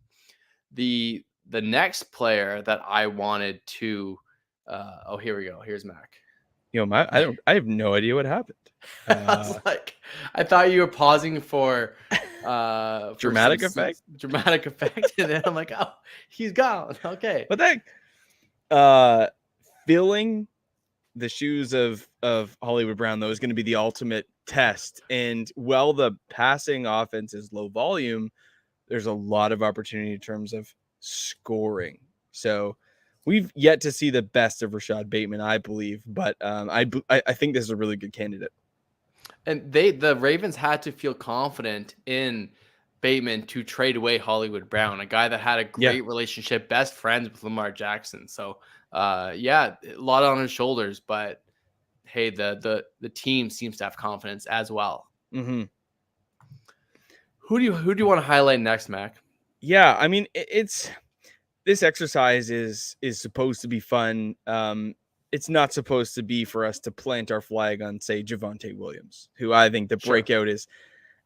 The next player that I wanted to here we go. Here's Mac. I have no idea what happened. I was like, I thought you were pausing for dramatic effect, and then I'm like, oh, he's gone. Okay, but that filling the shoes of Hollywood Brown, though, is going to be the ultimate test. And while the passing offense is low volume, there's a lot of opportunity in terms of scoring. So we've yet to see the best of Rashad Bateman, I believe, but I think this is a really good candidate. And the Ravens had to feel confident in Bateman to trade away Hollywood Brown, a guy that had a great relationship, best friends with Lamar Jackson. So a lot on his shoulders, but hey, the team seems to have confidence as well. Mm-hmm. Who do you want to highlight next, Mac? Yeah, I mean, this exercise is supposed to be fun. It's not supposed to be for us to plant our flag on, say, Javonte Williams, who I think the breakout is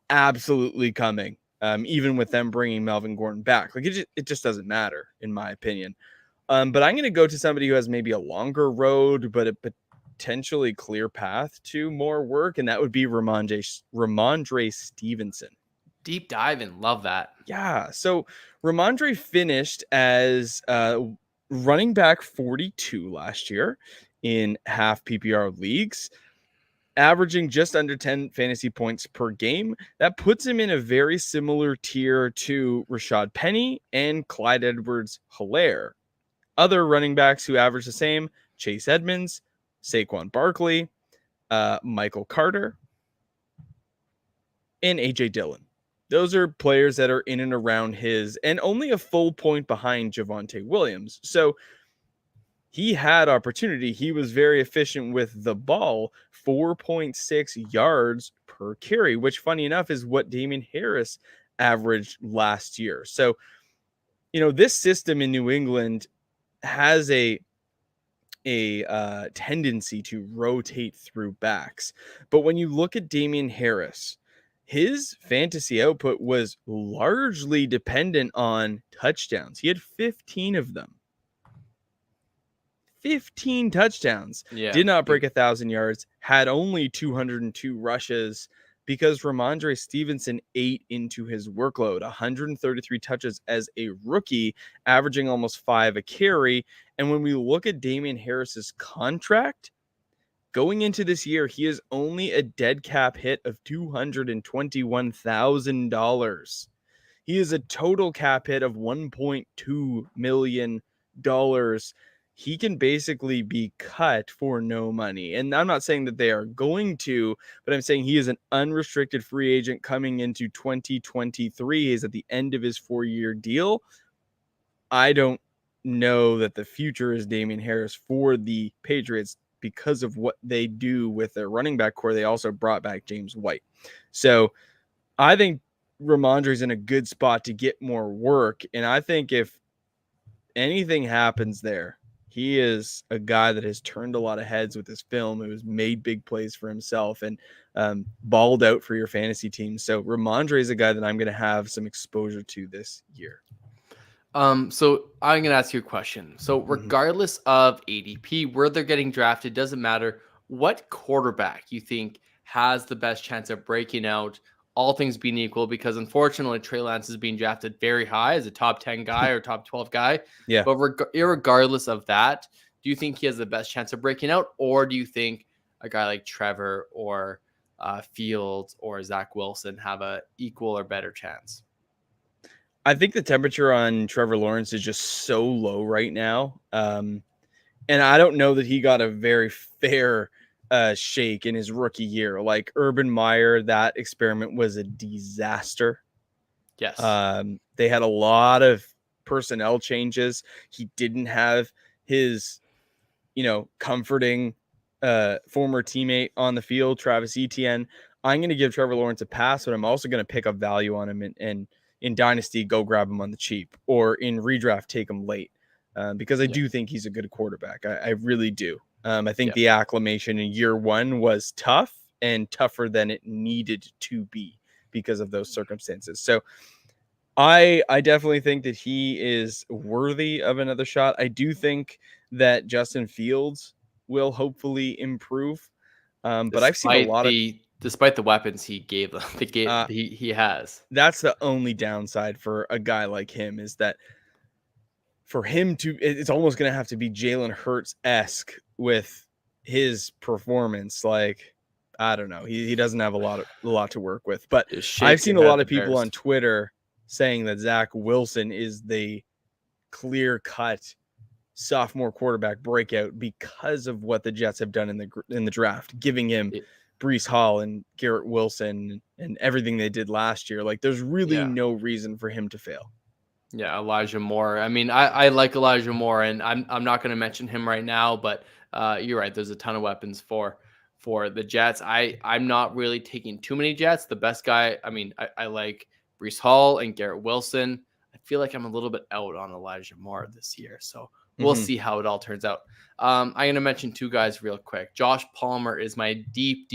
absolutely coming. Even with them bringing Melvin Gordon back, like it just doesn't matter, in my opinion. But I'm going to go to somebody who has maybe a longer road, but a potentially clear path to more work, and that would be Ramondre Stevenson. Deep dive in, love that. Yeah, so Ramondre finished as running back 42 last year in half PPR leagues, averaging just under 10 fantasy points per game. That puts him in a very similar tier to Rashad Penny and Clyde Edwards-Helaire. Other running backs who average the same: Chase Edmonds, Saquon Barkley, Michael Carter, and A.J. Dillon. Those are players that are in and around his, and only a full point behind Javonte Williams. So he had opportunity. He was very efficient with the ball, 4.6 yards per carry, which, funny enough, is what Damian Harris averaged last year. So, this system in New England has a tendency to rotate through backs. But when you look at Damian Harris, his fantasy output was largely dependent on touchdowns. He had 15 of them. 15 touchdowns. Did not break 1,000 yards, had only 202 rushes because Ramondre Stevenson ate into his workload. 133 touches as a rookie, averaging almost 5 a carry. And when we look at Damian Harris's contract, going into this year, he is only a dead cap hit of $221,000. He is a total cap hit of $1.2 million. He can basically be cut for no money. And I'm not saying that they are going to, but I'm saying he is an unrestricted free agent coming into 2023. He's at the end of his 4-year deal. I don't know that the future is Damian Harris for the Patriots because of what they do with their running back core. They also brought back James White. So I think Ramondre's in a good spot to get more work. And I think if anything happens there, he is a guy that has turned a lot of heads with his film, who has made big plays for himself. And balled out for your fantasy team. So Ramondre is a guy that I'm going to have some exposure to this year. So I'm gonna ask you a question. So regardless of ADP, where they're getting drafted, doesn't matter. What quarterback you think has the best chance of breaking out, all things being equal? Because unfortunately, Trey Lance is being drafted very high as a top 10 guy or top 12 guy. Yeah. But irregardless of that, do you think he has the best chance of breaking out, or do you think a guy like Trevor or Fields or Zach Wilson have a equal or better chance? I think the temperature on Trevor Lawrence is just so low right now. And I don't know that he got a very fair shake in his rookie year. Like Urban Meyer, that experiment was a disaster. Yes. They had a lot of personnel changes. He didn't have his, comforting former teammate on the field, Travis Etienne. I'm going to give Trevor Lawrence a pass, but I'm also going to pick up value on him and in Dynasty, go grab him on the cheap, or in redraft, take him late, because I do think he's a good quarterback. I really do. I think the acclimation in year one was tough and tougher than it needed to be because of those circumstances. So I definitely think that he is worthy of another shot. I do think that Justin Fields will hopefully improve. But I've seen a lot of... Despite the weapons he gave them, he has. That's the only downside for a guy like him, is that for him to, it's almost going to have to be Jalen Hurts-esque with his performance. Like, I don't know. He doesn't have a lot to work with. But I've seen a lot of people on Twitter saying that Zach Wilson is the clear-cut sophomore quarterback breakout because of what the Jets have done in the draft, giving him Breece Hall and Garrett Wilson and everything they did last year. Like, there's really no reason for him to fail. Yeah, Elijah Moore. I mean, I like Elijah Moore, and I'm not going to mention him right now, but you're right. There's a ton of weapons for the Jets. I'm not really taking too many Jets. The best guy, I mean, I like Breece Hall and Garrett Wilson. I feel like I'm a little bit out on Elijah Moore this year, so we'll see how it all turns out. I'm going to mention two guys real quick. Josh Palmer is my deep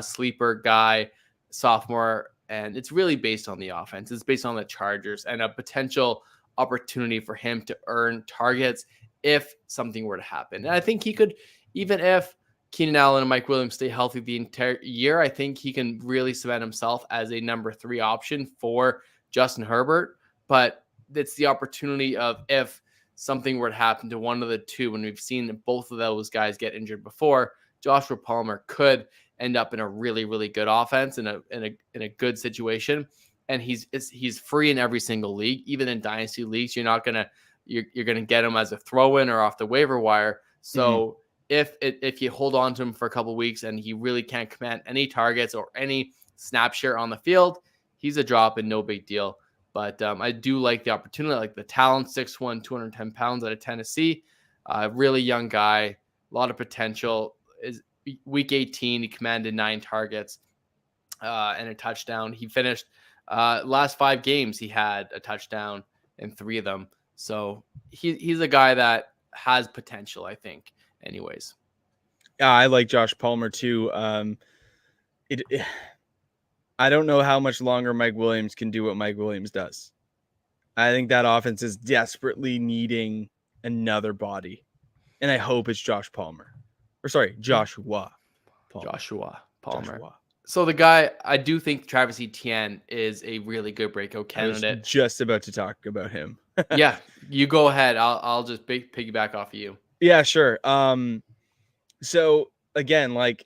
sleeper guy, sophomore, and it's really based on the offense. It's based on the Chargers and a potential opportunity for him to earn targets if something were to happen. And I think he could, even if Keenan Allen and Mike Williams stay healthy the entire year, I think he can really cement himself as a number 3 option for Justin Herbert. But it's the opportunity of if something were to happen to one of the two, when we've seen both of those guys get injured before, Joshua Palmer could end up in a really, really good offense in a good situation. And he's free in every single league, even in dynasty leagues. You're gonna get him as a throw-in or off the waiver wire. So if you hold on to him for a couple of weeks and he really can't command any targets or any snap share on the field, he's a drop and no big deal. But I do like the opportunity, like the talent, 6'1", 210 pounds out of Tennessee. Really young guy, a lot of potential. Is week 18, he commanded 9 targets and a touchdown. He finished last 5 games, he had a touchdown in 3 of them. So he's a guy that has potential, I think, anyways. Yeah, I like Josh Palmer too. I don't know how much longer Mike Williams can do what Mike Williams does. I think that offense is desperately needing another body. And I hope it's Joshua Palmer. Joshua Palmer. So the guy, I do think Travis Etienne is a really good breakout candidate. I was just about to talk about him. Yeah, you go ahead. I'll just piggyback off of you. Yeah, sure. So again, like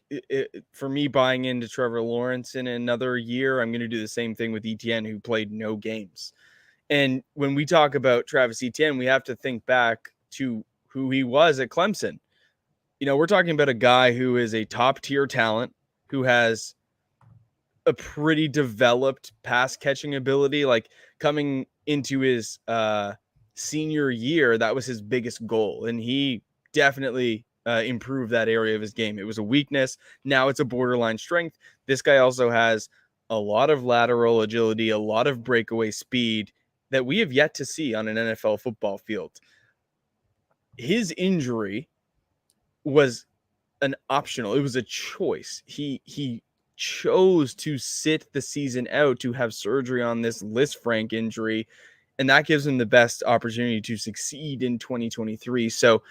for me, buying into Trevor Lawrence in another year, I'm going to do the same thing with Etienne, who played no games. And when we talk about Travis Etienne, we have to think back to who he was at Clemson. We're talking about a guy who is a top tier talent, who has a pretty developed pass catching ability. Like, coming into his senior year, that was his biggest goal. And he definitely improve that area of his game. It was a weakness. Now it's a borderline strength. This guy also has a lot of lateral agility, a lot of breakaway speed that we have yet to see on an NFL football field. His injury was an optional. It was a choice. He chose to sit the season out to have surgery on this Lisfranc injury, and that gives him the best opportunity to succeed in 2023. So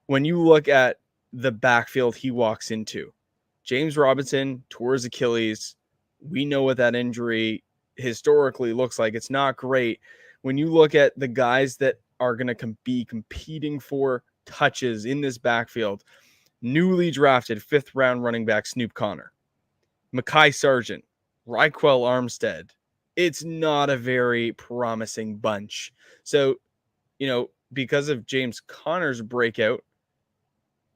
when you look at the backfield he walks into, James Robinson tore his Achilles. We know what that injury historically looks like. It's not great. When you look at the guys that are going to be competing for touches in this backfield, newly drafted 5th round running back Snoop Connor, Mekhi Sargent, Raquel Armstead. It's not a very promising bunch. So, because of James Connor's breakout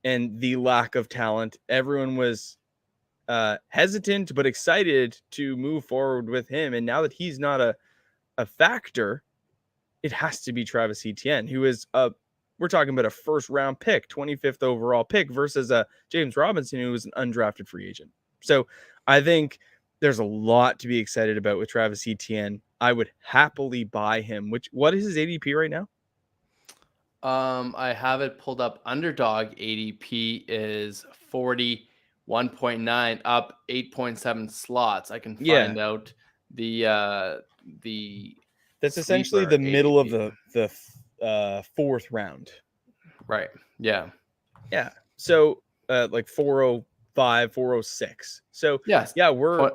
and the lack of talent, everyone was hesitant but excited to move forward with him. And now that he's not a factor, it has to be Travis Etienne, who is we're talking about a 1st round pick, 25th overall pick, versus James Robinson, who was an undrafted free agent. So I think there's a lot to be excited about with Travis Etienne. I would happily buy him. What is his ADP right now? I have it pulled up. Underdog ADP is 41.9, up 8.7 slots. I can find out the that's essentially the middle of the 4th round. Right. Yeah. Yeah. So like 405, 406. So yes. Yeah, we're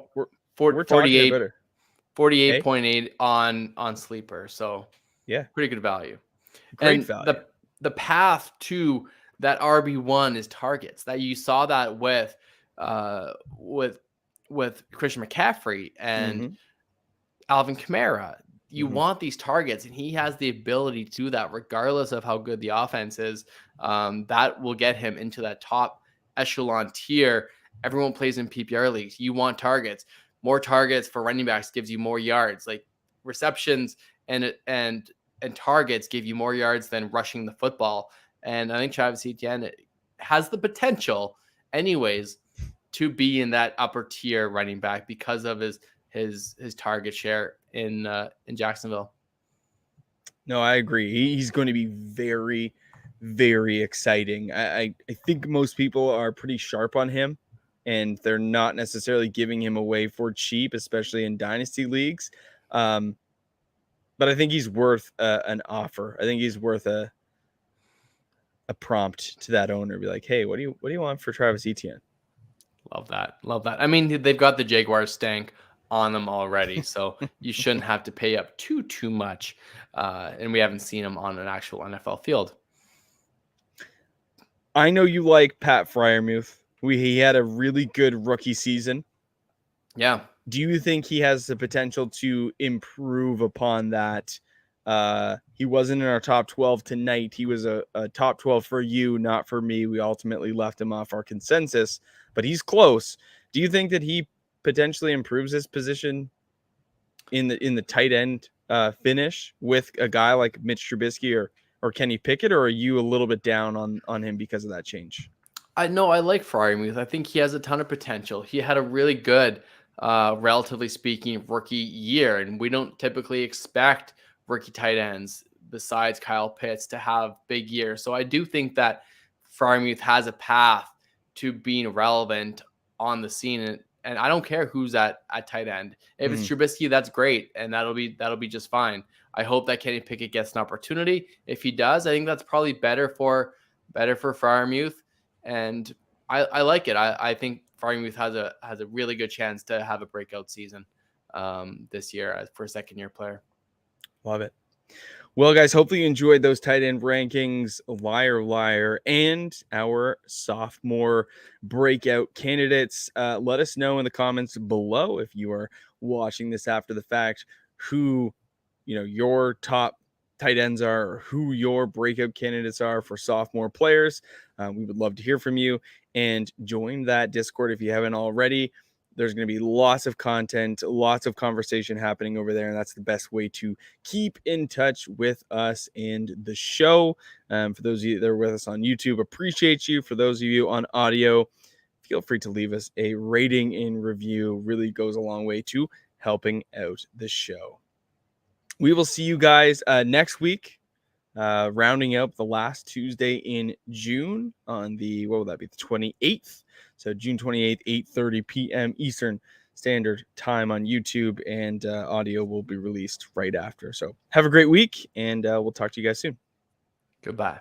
48 about 48.8 on Sleeper. So yeah, pretty good value. Great value. The path to that RB1 is targets. That you saw that with Christian McCaffrey and Alvin Kamara. You want these targets, and he has the ability to do that regardless of how good the offense is. That will get him into that top echelon tier. Everyone plays in PPR leagues. You want targets. More targets for running backs gives you more yards. Like receptions and targets give you more yards than rushing the football. And I think Travis Etienne has the potential anyways to be in that upper tier running back because of his target share in Jacksonville. No, I agree. He's going to be very, very exciting. I think most people are pretty sharp on him, and they're not necessarily giving him away for cheap, especially in dynasty leagues. But I think he's worth an offer. I think he's worth a prompt to that owner. Be like, hey, what do you want for Travis Etienne? Love that. I mean, they've got the Jaguars stank on them already, so you shouldn't have to pay up too much. And we haven't seen him on an actual NFL field. I know you like Pat Friermuth. He had a really good rookie season. Yeah. Do you think he has the potential to improve upon that? He wasn't in our top 12 tonight. He was a top 12 for you, not for me. We ultimately left him off our consensus, but he's close. Do you think that he potentially improves his position in the tight end finish with a guy like Mitch Trubisky or Kenny Pickett, or are you a little bit down on him because of that change? I like Friermuth. I think he has a ton of potential. He had a really good, relatively speaking, rookie year, and we don't typically expect rookie tight ends besides Kyle Pitts to have big years. So I do think that Friermuth has a path to being relevant on the scene, and I don't care who's at tight end. If it's Trubisky, that's great, and that'll be just fine. I hope that Kenny Pickett gets an opportunity. If he does, I think that's probably better for Friermuth, and I like it. I think Friermuth has a really good chance to have a breakout season this year for a second-year player. Love it. Well, guys, hopefully you enjoyed those tight end rankings, Liar, and our sophomore breakout candidates. Let us know in the comments below if you are watching this after the fact who your top tight ends are, or who your breakout candidates are for sophomore players. We would love to hear from you, and join that Discord if you haven't already. There's going to be lots of content, lots of conversation happening over there, and that's the best way to keep in touch with us and the show. For those of you that are with us on YouTube, appreciate you. For those of you on audio, feel free to leave us a rating and review. Really goes a long way to helping out the show. We will see you guys next week rounding up the last Tuesday in June on the, what will that be, the 28th. So June 28th, 8:30 p.m. Eastern Standard Time on YouTube, and audio will be released right after. So have a great week, and we'll talk to you guys soon. Goodbye.